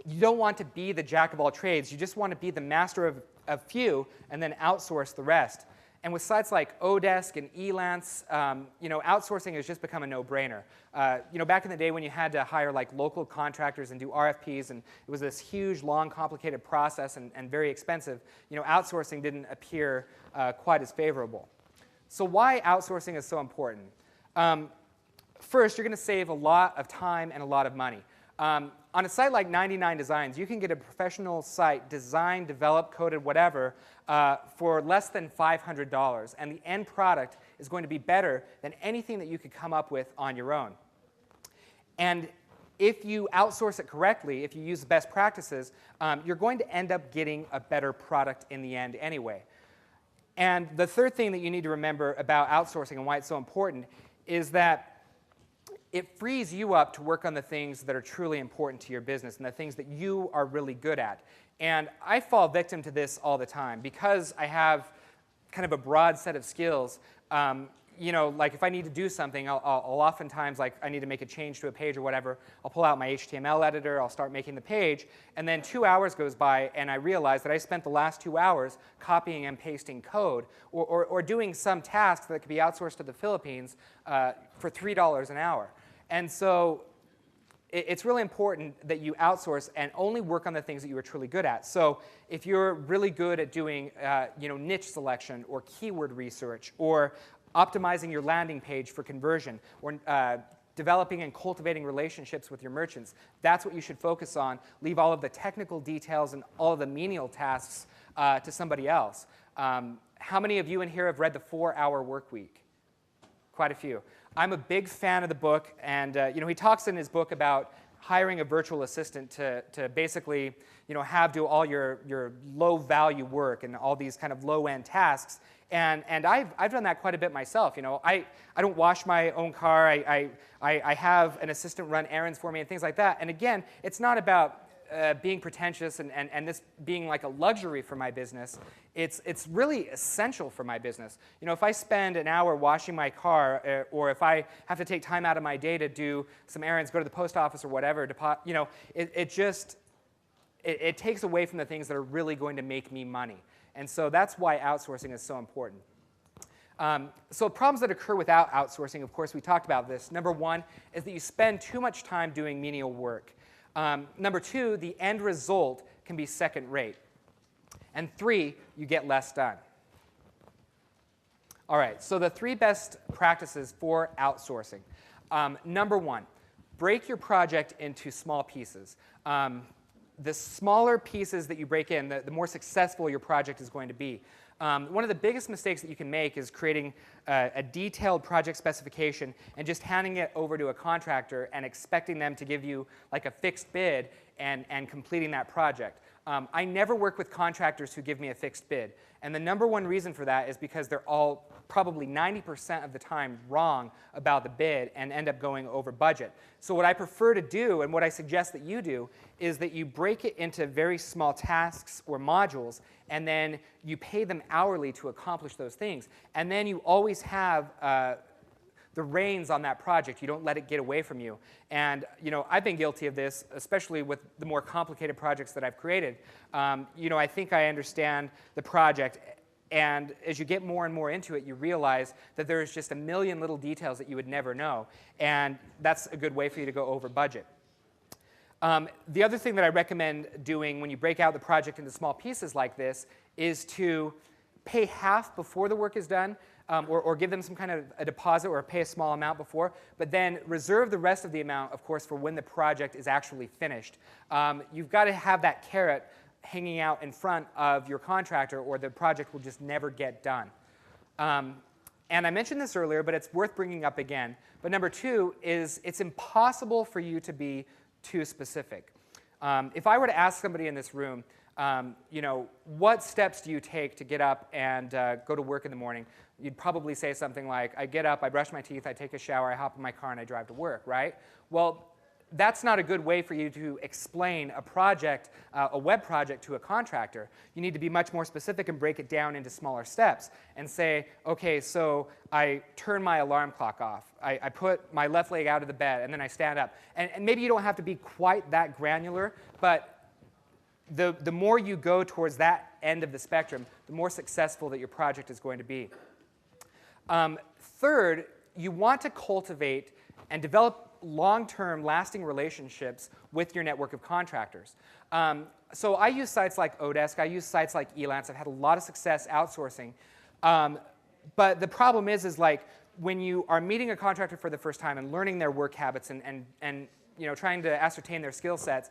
You don't want to be the jack of all trades. You just want to be the master of a few and then outsource the rest. And with sites like Odesk and Elance, outsourcing has just become a no-brainer. Back in the day when you had to hire like local contractors and do RFPs, and it was this huge, long, complicated process and very expensive, outsourcing didn't appear quite as favorable. So why outsourcing is so important? First, you're going to save a lot of time and a lot of money. On a site like 99 Designs, you can get a professional site designed, developed, coded, whatever, for less than $500. And the end product is going to be better than anything that you could come up with on your own. And if you outsource it correctly, if you use the best practices, you're going to end up getting a better product in the end anyway. And the third thing that you need to remember about outsourcing and why it's so important is that it frees you up to work on the things that are truly important to your business and the things that you are really good at. And I fall victim to this all the time because I have kind of a broad set of skills. Like if I need to do something, I'll oftentimes, like I need to make a change to a page or whatever, I'll pull out my HTML editor, I'll start making the page, and then 2 hours goes by and I realize that I spent the last 2 hours copying and pasting code or doing some task that could be outsourced to the Philippines for $3 an hour. And so it's really important that you outsource and only work on the things that you are truly good at. So if you're really good at doing niche selection or keyword research or optimizing your landing page for conversion or developing and cultivating relationships with your merchants, that's what you should focus on. Leave all of the technical details and all of the menial tasks to somebody else. How many of you in here have read The 4-Hour Workweek? Quite a few. I'm a big fan of the book, and he talks in his book about hiring a virtual assistant to basically have do all your low-value work and all these kind of low-end tasks. And I've done that quite a bit myself. I don't wash my own car. I have an assistant run errands for me and things like that. And again, it's not about being pretentious and this being like a luxury for my business. It's really essential for my business. If I spend an hour washing my car, or if I have to take time out of my day to do some errands, go to the post office or whatever, it takes away from the things that are really going to make me money. And so that's why outsourcing is so important. So problems that occur without outsourcing, of course, we talked about this. Number one is that you spend too much time doing menial work. Number two, the end result can be second rate. And three, you get less done. All right, so the 3 best practices for outsourcing. Number one, break your project into small pieces. The smaller pieces that you break in, the more successful your project is going to be. One of the biggest mistakes that you can make is creating a detailed project specification and just handing it over to a contractor and expecting them to give you like a fixed bid and completing that project. I never work with contractors who give me a fixed bid. And the number one reason for that is because they're all probably 90% of the time wrong about the bid and end up going over budget. So what I prefer to do, and what I suggest that you do, is that you break it into very small tasks or modules, and then you pay them hourly to accomplish those things. And then you always have the reins on that project. You don't let it get away from you. And I've been guilty of this, especially with the more complicated projects that I've created. I think I understand the project. And as you get more and more into it, you realize that there's just a million little details that you would never know. And that's a good way for you to go over budget. The other thing that I recommend doing when you break out the project into small pieces like this is to pay half before the work is done, or give them some kind of a deposit or pay a small amount before, but then reserve the rest of the amount, of course, for when the project is actually finished. You've got to have that carrot hanging out in front of your contractor, or the project will just never get done. And I mentioned this earlier, but it's worth bringing up again. But number 2 is it's impossible for you to be too specific. If I were to ask somebody in this room, what steps do you take to get up and go to work in the morning? You'd probably say something like, I get up, I brush my teeth, I take a shower, I hop in my car, and I drive to work, right? Well, that's not a good way for you to explain a project, a web project, to a contractor. You need to be much more specific and break it down into smaller steps and say, okay, so I turn my alarm clock off. I put my left leg out of the bed, and then I stand up. And maybe you don't have to be quite that granular, but the more you go towards that end of the spectrum, the more successful that your project is going to be. Third, you want to cultivate and develop long-term, lasting relationships with your network of contractors. So I use sites like Odesk. I use sites like Elance. I've had a lot of success outsourcing. But the problem is like when you are meeting a contractor for the first time and learning their work habits and trying to ascertain their skill sets,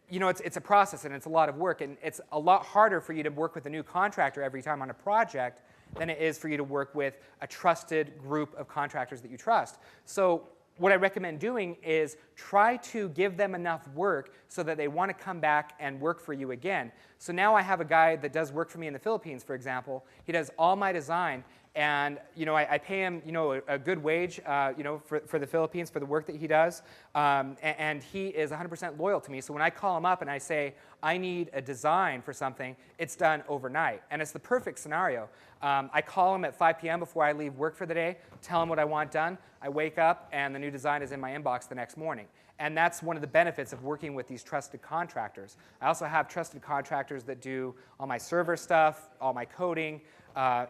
it's a process and it's a lot of work. And it's a lot harder for you to work with a new contractor every time on a project than it is for you to work with a trusted group of contractors that you trust. So what I recommend doing is try to give them enough work so that they want to come back and work for you again. So now I have a guy that does work for me in the Philippines, for example. He does all my design, and I pay him a good wage for the Philippines for the work that he does, and he is 100% loyal to me. So when I call him up and I say, I need a design for something, it's done overnight. And it's the perfect scenario. I call him at 5 p.m. before I leave work for the day, tell him what I want done. I wake up, and the new design is in my inbox the next morning. And that's one of the benefits of working with these trusted contractors. I also have trusted contractors that do all my server stuff, all my coding,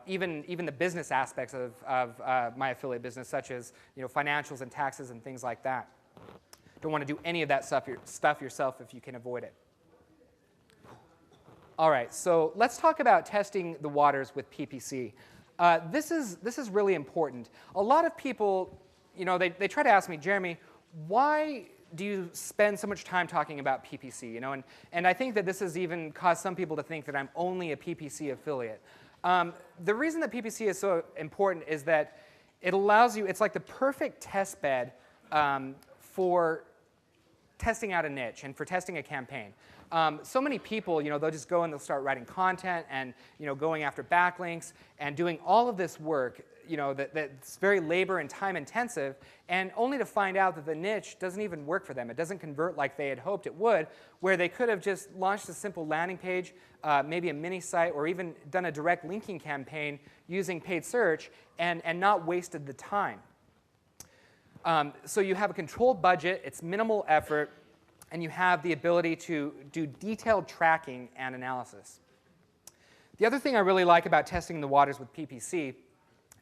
even the business aspects of my affiliate business, such as financials and taxes and things like that. Don't want to do any of that stuff yourself if you can avoid it. All right, so let's talk about testing the waters with PPC. This is really important. A lot of people, they try to ask me, Jeremy, why do you spend so much time talking about PPC? And I think that this has even caused some people to think that I'm only a PPC affiliate. The reason that PPC is so important is that it allows you, it's like the perfect test bed for testing out a niche and for testing a campaign. So many people, they'll just go and they'll start writing content and going after backlinks and doing all of this work, that's very labor and time intensive, and only to find out that the niche doesn't even work for them. It doesn't convert like they had hoped it would, where they could have just launched a simple landing page, maybe a mini site, or even done a direct linking campaign using paid search and not wasted the time. So you have a controlled budget, it's minimal effort, and you have the ability to do detailed tracking and analysis. The other thing I really like about testing the waters with PPC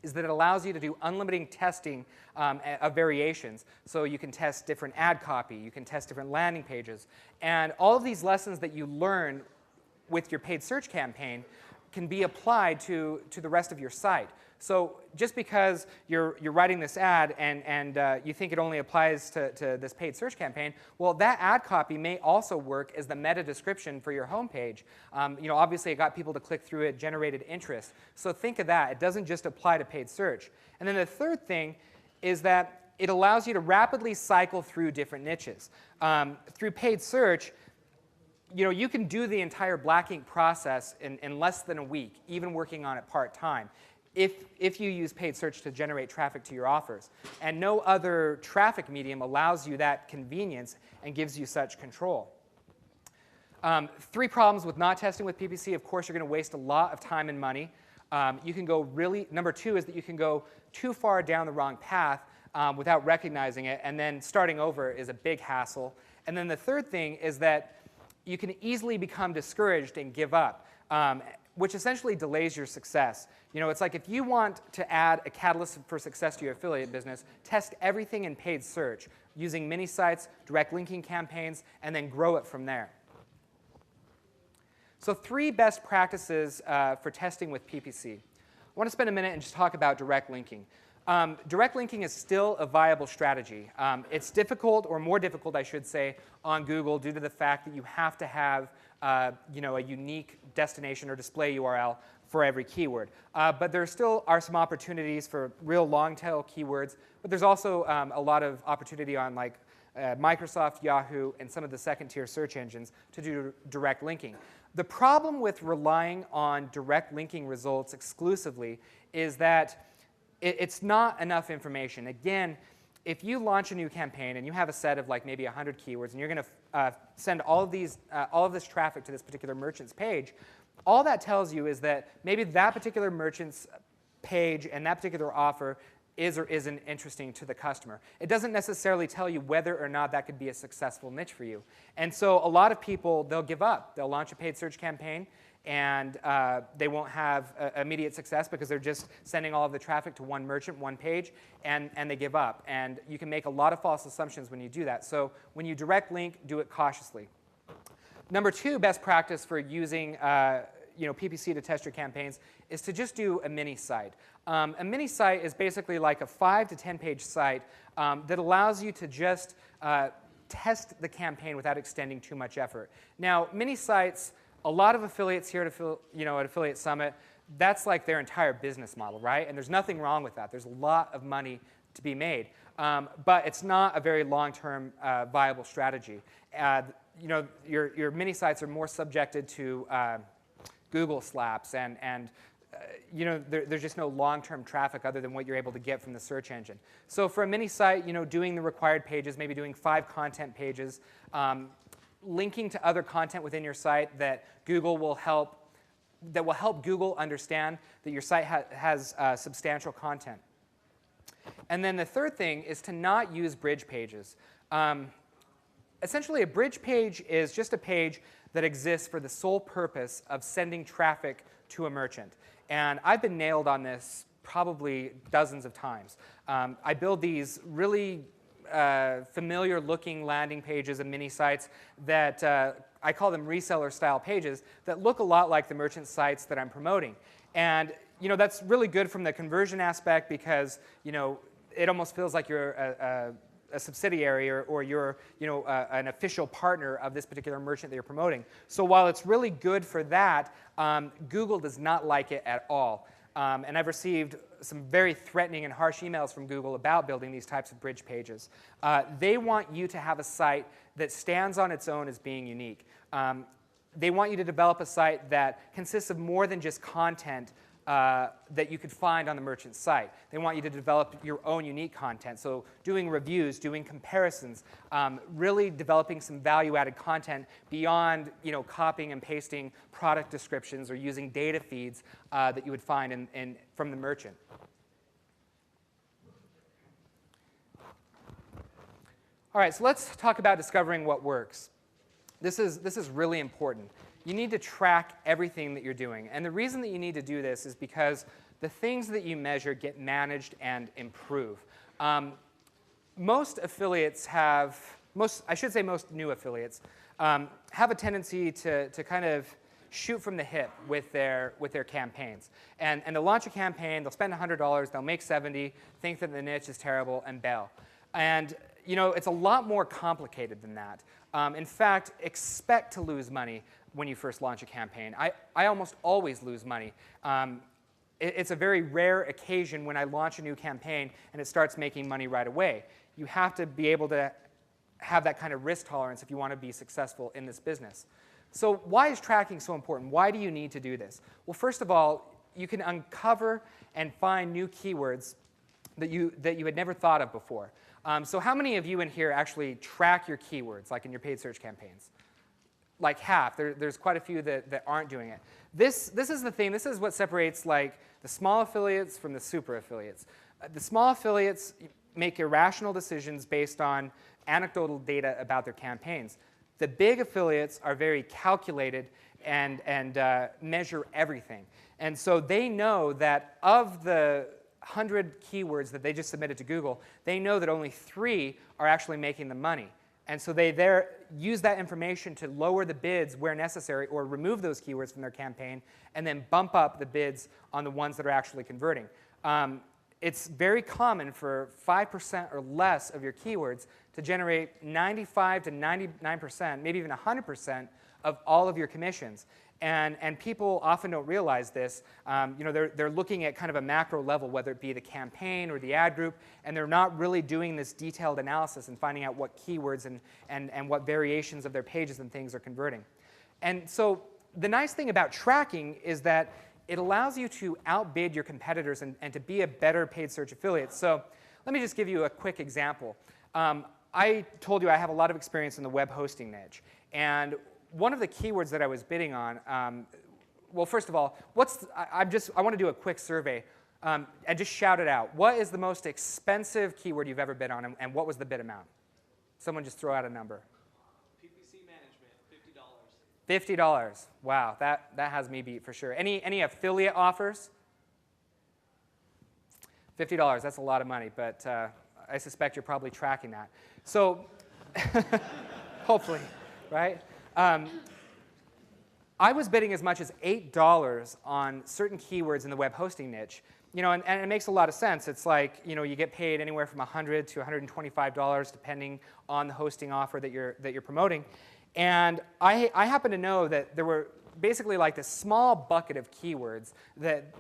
is that it allows you to do unlimited testing of variations. So you can test different ad copy, you can test different landing pages, and all of these lessons that you learn with your paid search campaign can be applied to the rest of your site. So just because you're writing this ad and you think it only applies to this paid search campaign, well, that ad copy may also work as the meta description for your homepage. Obviously it got people to click through it, generated interest. So think of that. It doesn't just apply to paid search. And then the third thing is that it allows you to rapidly cycle through different niches. Through paid search, you can do the entire black ink process in less than a week, even working on it part-time, if you use paid search to generate traffic to your offers. And no other traffic medium allows you that convenience and gives you such control. 3 problems with not testing with PPC. Of course, you're going to waste a lot of time and money. You can go really, number two is that you can go too far down the wrong path without recognizing it, and then starting over is a big hassle. And then the third thing is that you can easily become discouraged and give up, which essentially delays your success. It's like if you want to add a catalyst for success to your affiliate business, test everything in paid search using mini sites, direct linking campaigns, and then grow it from there. So 3 best practices for testing with PPC. I want to spend a minute and just talk about direct linking. Direct linking is still a viable strategy. It's difficult, or more difficult, I should say, on Google due to the fact that you have to have a unique destination or display URL for every keyword. But there still are some opportunities for real long-tail keywords. But there's also a lot of opportunity on like Microsoft, Yahoo, and some of the second-tier search engines to do direct linking. The problem with relying on direct linking results exclusively is that it's not enough information. Again, if you launch a new campaign and you have a set of like maybe 100 keywords and you're going to send all of this traffic to this particular merchant's page, all that tells you is that maybe that particular merchant's page and that particular offer is or isn't interesting to the customer. It doesn't necessarily tell you whether or not that could be a successful niche for you. And so a lot of people, they'll give up. They'll launch a paid search campaign, and they won't have immediate success because they're just sending all of the traffic to one merchant, one page, and they give up. And you can make a lot of false assumptions when you do that. So when you direct link, do it cautiously. Number 2 best practice for using PPC to test your campaigns is to just do a mini site. A mini site is basically like a 5 to 10 page site that allows you to just test the campaign without extending too much effort. Now, mini sites, a lot of affiliates here at Affiliate Summit, that's like their entire business model, right? And there's nothing wrong with that. There's a lot of money to be made. But it's not a very long-term viable strategy. Your mini sites are more subjected to Google slaps, and there's just no long-term traffic other than what you're able to get from the search engine. So for a mini site, doing the required pages, maybe doing 5 content pages, linking to other content within your site that will help Google understand that your site has substantial content. And then the third thing is to not use bridge pages. Essentially, a bridge page is just a page that exists for the sole purpose of sending traffic to a merchant. And I've been nailed on this probably dozens of times. I build these really familiar-looking landing pages and mini sites that I call them reseller-style pages that look a lot like the merchant sites that I'm promoting. And that's really good from the conversion aspect because it almost feels like you're a subsidiary or you're an official partner of this particular merchant that you're promoting. So while it's really good for that, Google does not like it at all. And I've received some very threatening and harsh emails from Google about building these types of bridge pages. They want you to have a site that stands on its own as being unique. They want you to develop a site that consists of more than just content that you could find on the merchant site. They want you to develop your own unique content. So doing reviews, doing comparisons, really developing some value-added content beyond copying and pasting product descriptions or using data feeds that you would find from the merchant. All right, so let's talk about discovering what works. This is really important. You need to track everything that you're doing. And the reason that you need to do this is because the things that you measure get managed and improve. Most affiliates most new affiliates have a tendency to kind of shoot from the hip with their campaigns. And they'll launch a campaign, they'll spend $100, they'll make $70, think that the niche is terrible, and bail. And it's a lot more complicated than that. In fact, expect to lose money when you first launch a campaign. I almost always lose money. It's a very rare occasion when I launch a new campaign and it starts making money right away. You have to be able to have that kind of risk tolerance if you want to be successful in this business. So why is tracking so important? Why do you need to do this? Well, first of all, you can uncover and find new keywords that you had never thought of before. So how many of you in here actually track your keywords, like in your paid search campaigns? like half. There's quite a few that aren't doing it. This is the thing. This is what separates like the small affiliates from the super affiliates. The small affiliates make irrational decisions based on anecdotal data about their campaigns. The big affiliates are very calculated and measure everything. And so they know that of the 100 keywords that they just submitted to Google, they know that only 3 are actually making the money. And so they use that information to lower the bids where necessary or remove those keywords from their campaign and then bump up the bids on the ones that are actually converting. It's very common for 5% or less of your keywords to generate 95 to 99%, maybe even 100% of all of your commissions. And people often don't realize this. They're looking at kind of a macro level, whether it be the campaign or the ad group, and they're not really doing this detailed analysis and finding out what keywords and what variations of their pages and things are converting. And so the nice thing about tracking is that it allows you to outbid your competitors and to be a better paid search affiliate. So let me just give you a quick example. I told you I have a lot of experience in the web hosting niche. And one of the keywords that I was bidding on, well, first of all, I want to do a quick survey and just shout it out. What is the most expensive keyword you've ever bid on, and what was the bid amount? Someone just throw out a number. PPC management, $50. $50. Wow, that has me beat for sure. Any affiliate offers? $50, that's a lot of money, but I suspect you're probably tracking that. So hopefully, right? I was bidding as much as $8 on certain keywords in the web hosting niche. And it makes a lot of sense. It's like, you get paid anywhere from $100 to $125 depending on the hosting offer that you're promoting. And I happen to know that there were basically like this small bucket of keywords that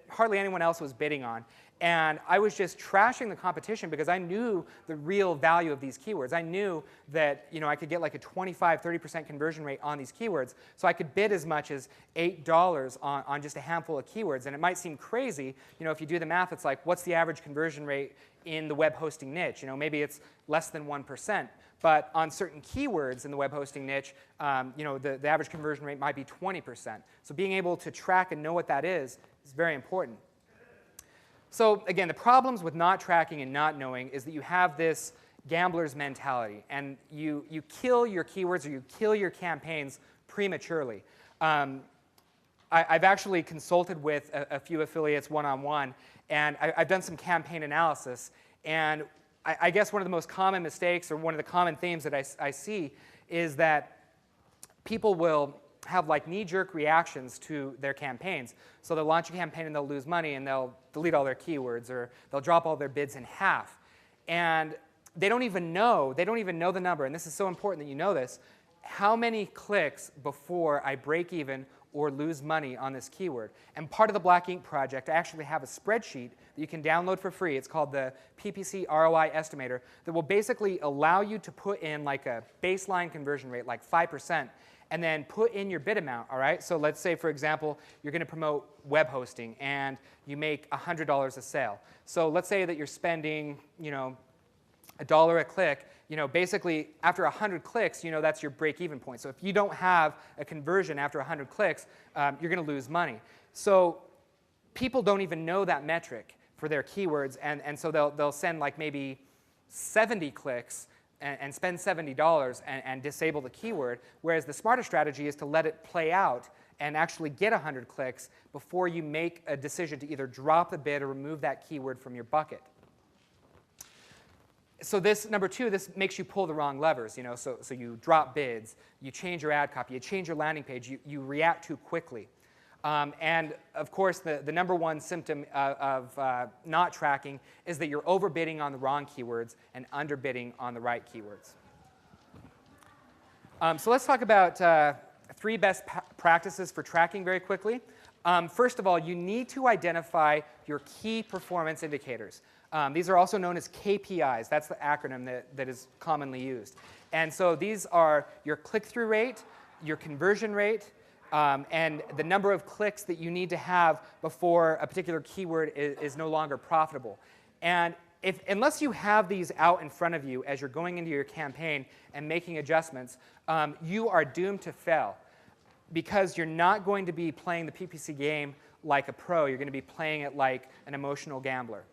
hardly anyone else was bidding on. And I was just trashing the competition because I knew the real value of these keywords. I knew that I could get like a 25, 30% conversion rate on these keywords. So I could bid as much as $8 on just a handful of keywords. And it might seem crazy. If you do the math, it's like, what's the average conversion rate in the web hosting niche? Maybe it's less than 1%. But on certain keywords in the web hosting niche, the average conversion rate might be 20%. So being able to track and know what that is very important. So again, the problems with not tracking and not knowing is that you have this gambler's mentality, and you kill your keywords or you kill your campaigns prematurely. I've actually consulted with a few affiliates one-on-one, and I've done some campaign analysis, and I guess one of the most common mistakes or one of the common themes that I see is that people will have like knee-jerk reactions to their campaigns. So they'll launch a campaign and they'll lose money and they'll delete all their keywords or they'll drop all their bids in half. And they don't even know the number, and this is so important that you know this, how many clicks before I break even or lose money on this keyword. And part of the Black Ink project, I actually have a spreadsheet that you can download for free. It's called the PPC ROI Estimator that will basically allow you to put in like a baseline conversion rate, like 5%, and then put in your bid amount, all right? So let's say, for example, you're going to promote web hosting and you make $100 a sale. So let's say that you're spending, $1 a click. Basically, after 100 clicks, that's your break-even point. So if you don't have a conversion after 100 clicks, you're going to lose money. So people don't even know that metric for their keywords, and so they'll send like maybe 70 clicks and spend $70 and disable the keyword, whereas the smarter strategy is to let it play out and actually get 100 clicks before you make a decision to either drop the bid or remove that keyword from your bucket. So this, number two, this makes you pull the wrong levers. So you drop bids, you change your ad copy, you change your landing page, you react too quickly. And of course, the number one symptom of not tracking is that you're overbidding on the wrong keywords and underbidding on the right keywords. So let's talk about 3 best practices for tracking very quickly. First of all, you need to identify your key performance indicators. These are also known as KPIs. That's the acronym that is commonly used. And so these are your click-through rate, your conversion rate, and the number of clicks that you need to have before a particular keyword is no longer profitable. And unless you have these out in front of you as you're going into your campaign and making adjustments, you are doomed to fail because you're not going to be playing the PPC game like a pro. You're going to be playing it like an emotional gambler.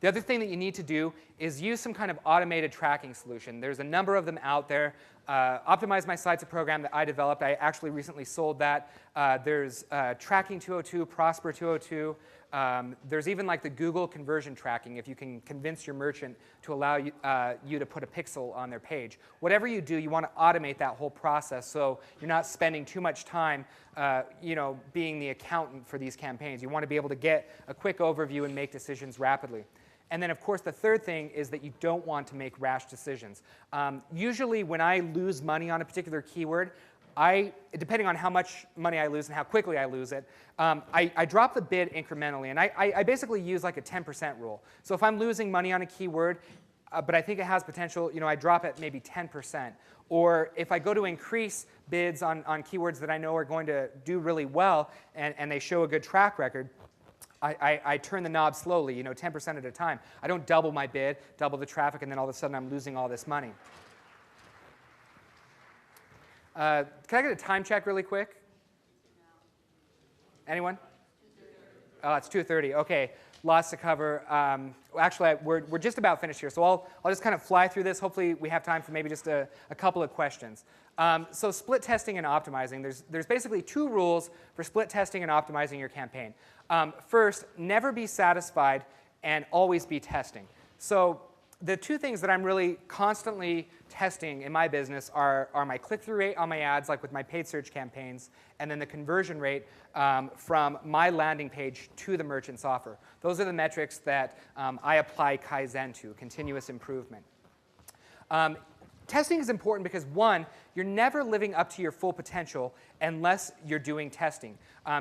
The other thing that you need to do is use some kind of automated tracking solution. There's a number of them out there. Optimize My Site's a program that I developed. I actually recently sold that. There's Tracking 202, Prosper 202. There's even like the Google conversion tracking if you can convince your merchant to allow you to put a pixel on their page. Whatever you do, you want to automate that whole process so you're not spending too much time being the accountant for these campaigns. You want to be able to get a quick overview and make decisions rapidly. And then, of course, the third thing is that you don't want to make rash decisions. Usually, when I lose money on a particular keyword, depending on how much money I lose and how quickly I lose it, I drop the bid incrementally. And I basically use like a 10% rule. So if I'm losing money on a keyword, but I think it has potential, I drop it maybe 10%. Or if I go to increase bids on keywords that I know are going to do really well and they show a good track record, I turn the knob slowly, 10% at a time. I don't double my bid, double the traffic, and then all of a sudden I'm losing all this money. Can I get a time check really quick? Anyone? Oh, it's 2:30. OK, lots to cover. Actually, we're just about finished here, so I'll just kind of fly through this. Hopefully, we have time for maybe just a couple of questions. So split testing and optimizing. There's basically two rules for split testing and optimizing your campaign. First, never be satisfied and always be testing. So the two things that I'm really constantly testing in my business are my click-through rate on my ads, like with my paid search campaigns, and then the conversion rate from my landing page to the merchant's offer. Those are the metrics that I apply Kaizen to, continuous improvement. Testing is important because, one, you're never living up to your full potential unless you're doing testing.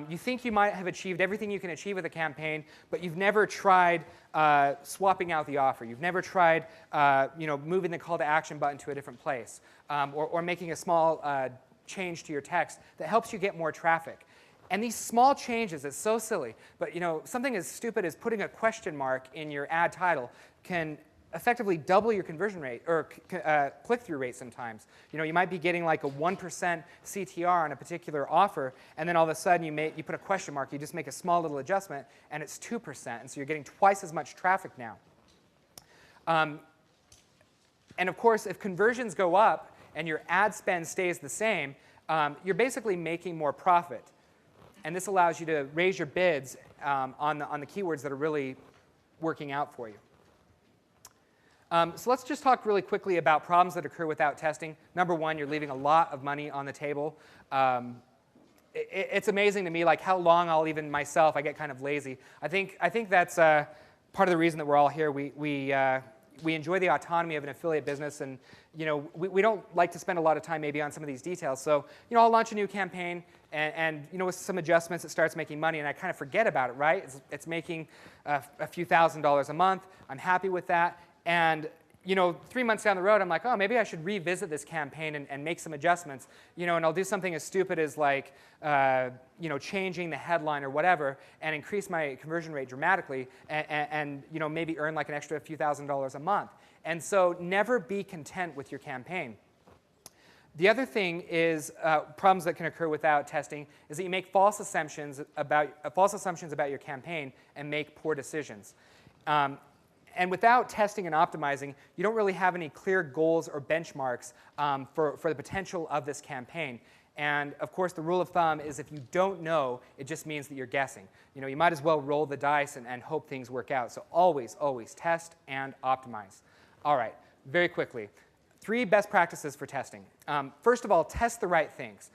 You think you might have achieved everything you can achieve with a campaign, but you've never tried swapping out the offer. You've never tried moving the call to action button to a different place or making a small change to your text that helps you get more traffic. And these small changes, it's so silly, but something as stupid as putting a question mark in your ad title can effectively double your conversion rate or click-through rate sometimes. You might be getting like a 1% CTR on a particular offer, and then all of a sudden you put a question mark, you just make a small little adjustment, and it's 2%, and so you're getting twice as much traffic now. And of course, if conversions go up and your ad spend stays the same, you're basically making more profit. And this allows you to raise your bids on the keywords that are really working out for you. So let's just talk really quickly about problems that occur without testing. Number one, you're leaving a lot of money on the table. It's amazing to me like how long I'll even myself, I get kind of lazy. I think that's part of the reason that we're all here. We enjoy the autonomy of an affiliate business, and we don't like to spend a lot of time maybe on some of these details. So I'll launch a new campaign, and with some adjustments, it starts making money, and I kind of forget about it, right? It's making a few $1,000s a month. I'm happy with that. And 3 months down the road, I'm like, oh, maybe I should revisit this campaign and make some adjustments. And I'll do something as stupid as like, changing the headline or whatever, and increase my conversion rate dramatically, and maybe earn like an extra few $1,000s a month. And so, never be content with your campaign. The other thing is problems that can occur without testing is that you make false assumptions about your campaign and make poor decisions. And without testing and optimizing, you don't really have any clear goals or benchmarks for the potential of this campaign. And of course, the rule of thumb is if you don't know, it just means that you're guessing. You might as well roll the dice and hope things work out. So always, always test and optimize. All right, very quickly. 3 best practices for testing. First of all, test the right things.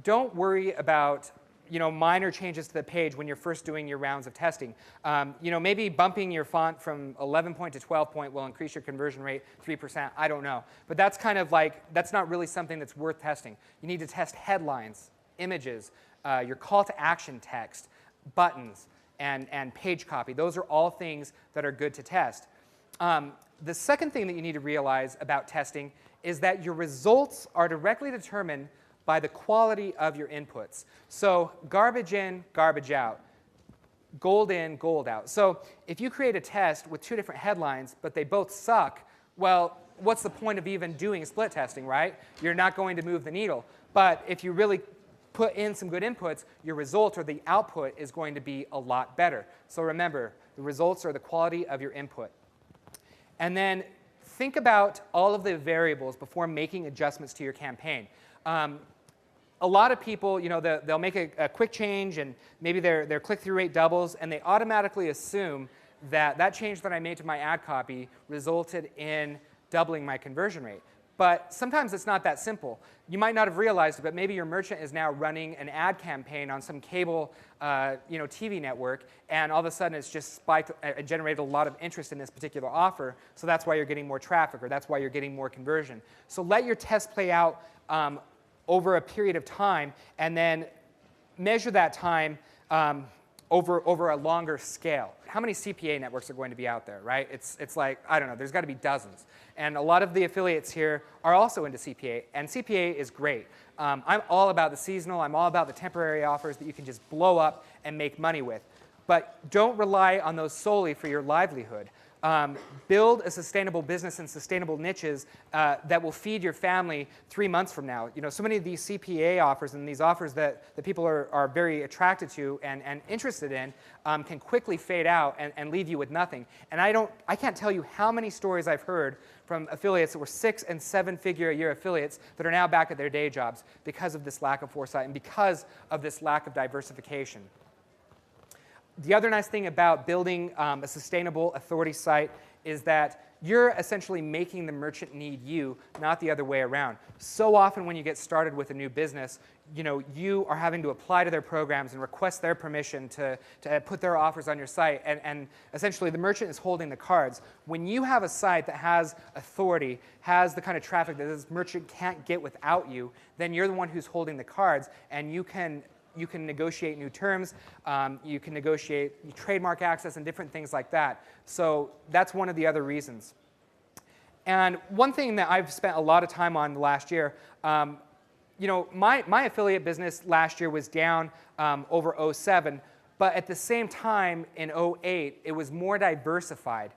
Don't worry about minor changes to the page when you're first doing your rounds of testing. Maybe bumping your font from 11 point to 12 point will increase your conversion rate 3%. I don't know. But that's kind of like, that's not really something that's worth testing. You need to test headlines, images, your call to action text, buttons, and page copy. Those are all things that are good to test. The second thing that you need to realize about testing is that your results are directly determined by the quality of your inputs. So garbage in, garbage out. gold in, gold out. So if you create a test with two different headlines, but they both suck, well, what's the point of even doing split testing, right? You're not going to move the needle. But if you really put in some good inputs, your result or the output is going to be a lot better. So remember, the results are the quality of your input. And then think about all of the variables before making adjustments to your campaign. A lot of people, they'll make a quick change and maybe their click-through rate doubles, and they automatically assume that that change that I made to my ad copy resulted in doubling my conversion rate. But sometimes it's not that simple. You might not have realized it, but maybe your merchant is now running an ad campaign on some cable TV network, and all of a sudden it's just spiked, generated a lot of interest in this particular offer, so that's why you're getting more traffic, or that's why you're getting more conversion. So let your test play out over a period of time, and then measure that time over a longer scale. How many CPA networks are going to be out there, right? It's like, I don't know, there's got to be dozens. And a lot of the affiliates here are also into CPA, and CPA is great. I'm all about the seasonal, I'm all about the temporary offers that you can just blow up and make money with. But don't rely on those solely for your livelihood. Build a sustainable business and sustainable niches that will feed your family 3 months from now. So many of these CPA offers and these offers that people are very attracted to and interested in can quickly fade out and leave you with nothing. And I can't tell you how many stories I've heard from affiliates that were 6- and 7-figure-a-year affiliates that are now back at their day jobs because of this lack of foresight and because of this lack of diversification. The other nice thing about building a sustainable authority site is that you're essentially making the merchant need you, not the other way around. So often when you get started with a new business, you are having to apply to their programs and request their permission to put their offers on your site, and essentially the merchant is holding the cards. When you have a site that has authority, has the kind of traffic that this merchant can't get without you, then you're the one who's holding the cards, and you can negotiate new terms, you can negotiate trademark access and different things like that. So that's one of the other reasons. And one thing that I've spent a lot of time on the last year, my affiliate business last year was down over 07, but at the same time in 08, it was more diversified.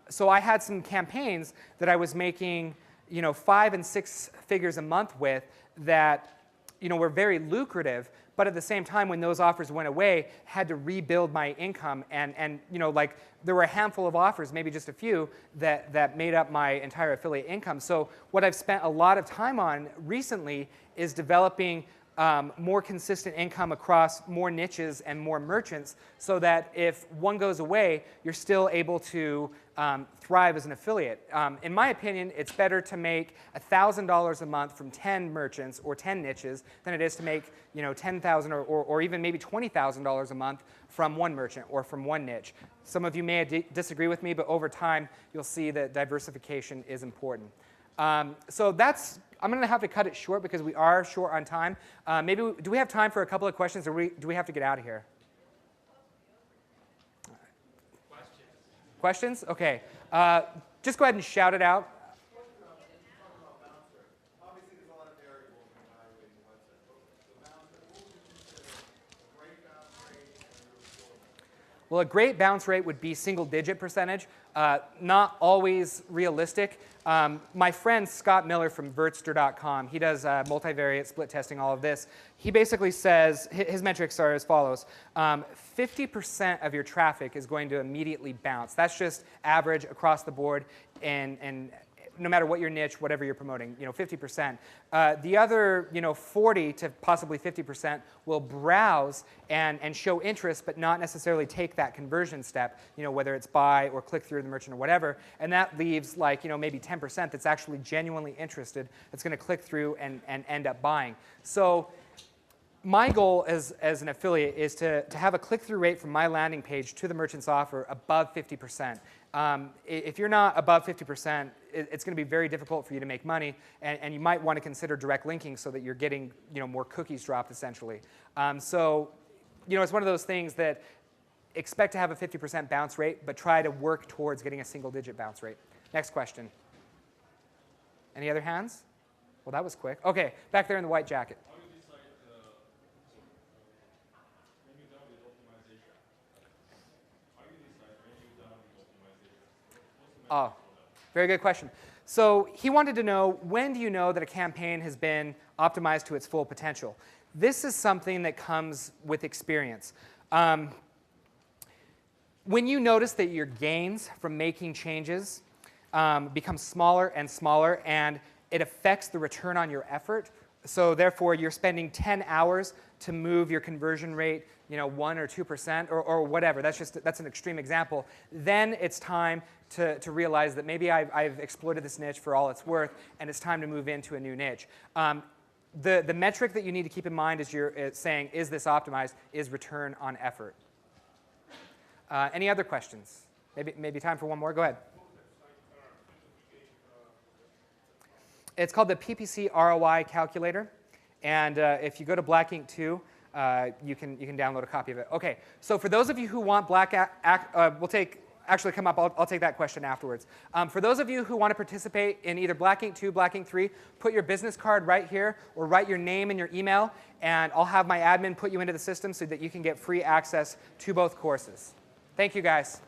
So I had some campaigns that I was making 5 and 6 figures a month with that were very lucrative, but at the same time, when those offers went away, had to rebuild my income, and like there were a handful of offers, maybe just a few, that made up my entire affiliate income. So what I've spent a lot of time on recently is developing more consistent income across more niches and more merchants, so that if one goes away, you're still able to thrive as an affiliate. In my opinion, it's better to make $1,000 a month from 10 merchants or 10 niches than it is to make $10,000 or even maybe $20,000 a month from one merchant or from one niche. Some of you may disagree with me, but over time, you'll see that diversification is important. So I'm going to have to cut it short because we are short on time. Do we have time for a couple of questions, or do we have to get out of here? Questions? Okay. Just go ahead and shout it out. Obviously, there's a lot of variables in evaluating the website. The bounce rate, what would you consider a great bounce rate and a really poor bounce? Well, a great bounce rate would be single-digit percentage, not always realistic. My friend Scott Miller from Vertster.com, he does multivariate split testing, all of this. He basically says, his metrics are as follows. 50% of your traffic is going to immediately bounce. That's just average across the board, and no matter what your niche, whatever you're promoting, 50%. The other, 40 to possibly 50% will browse and show interest, but not necessarily take that conversion step, whether it's buy or click through the merchant or whatever. And that leaves like, maybe 10% that's actually genuinely interested, that's going to click through and end up buying. So my goal as an affiliate is to have a click-through rate from my landing page to the merchant's offer above 50%. If you're not above 50%, it's going to be very difficult for you to make money, and you might want to consider direct linking so that you're getting more cookies dropped, essentially. So it's one of those things that expect to have a 50% bounce rate, but try to work towards getting a single-digit bounce rate. Next question. Any other hands? Well, that was quick. OK, back there in the white jacket. Oh, very good question. So he wanted to know, when do you know that a campaign has been optimized to its full potential? This is something that comes with experience. When you notice that your gains from making changes become smaller and smaller, and it affects the return on your effort, so therefore you're spending 10 hours to move your conversion rate, 1 or 2% or whatever, that's an extreme example, then it's time to realize that maybe I've exploited this niche for all it's worth, and it's time to move into a new niche. The metric that you need to keep in mind as you're saying, is this optimized, is return on effort. Any other questions? Maybe time for one more. Go ahead. It's called the PPC ROI calculator, and if you go to Black Ink 2, you can download a copy of it. Okay, so for those of you who want I'll take that question afterwards. For those of you who want to participate in either Black Ink 2, Black Ink 3, put your business card right here, or write your name and your email, and I'll have my admin put you into the system so that you can get free access to both courses. Thank you, guys.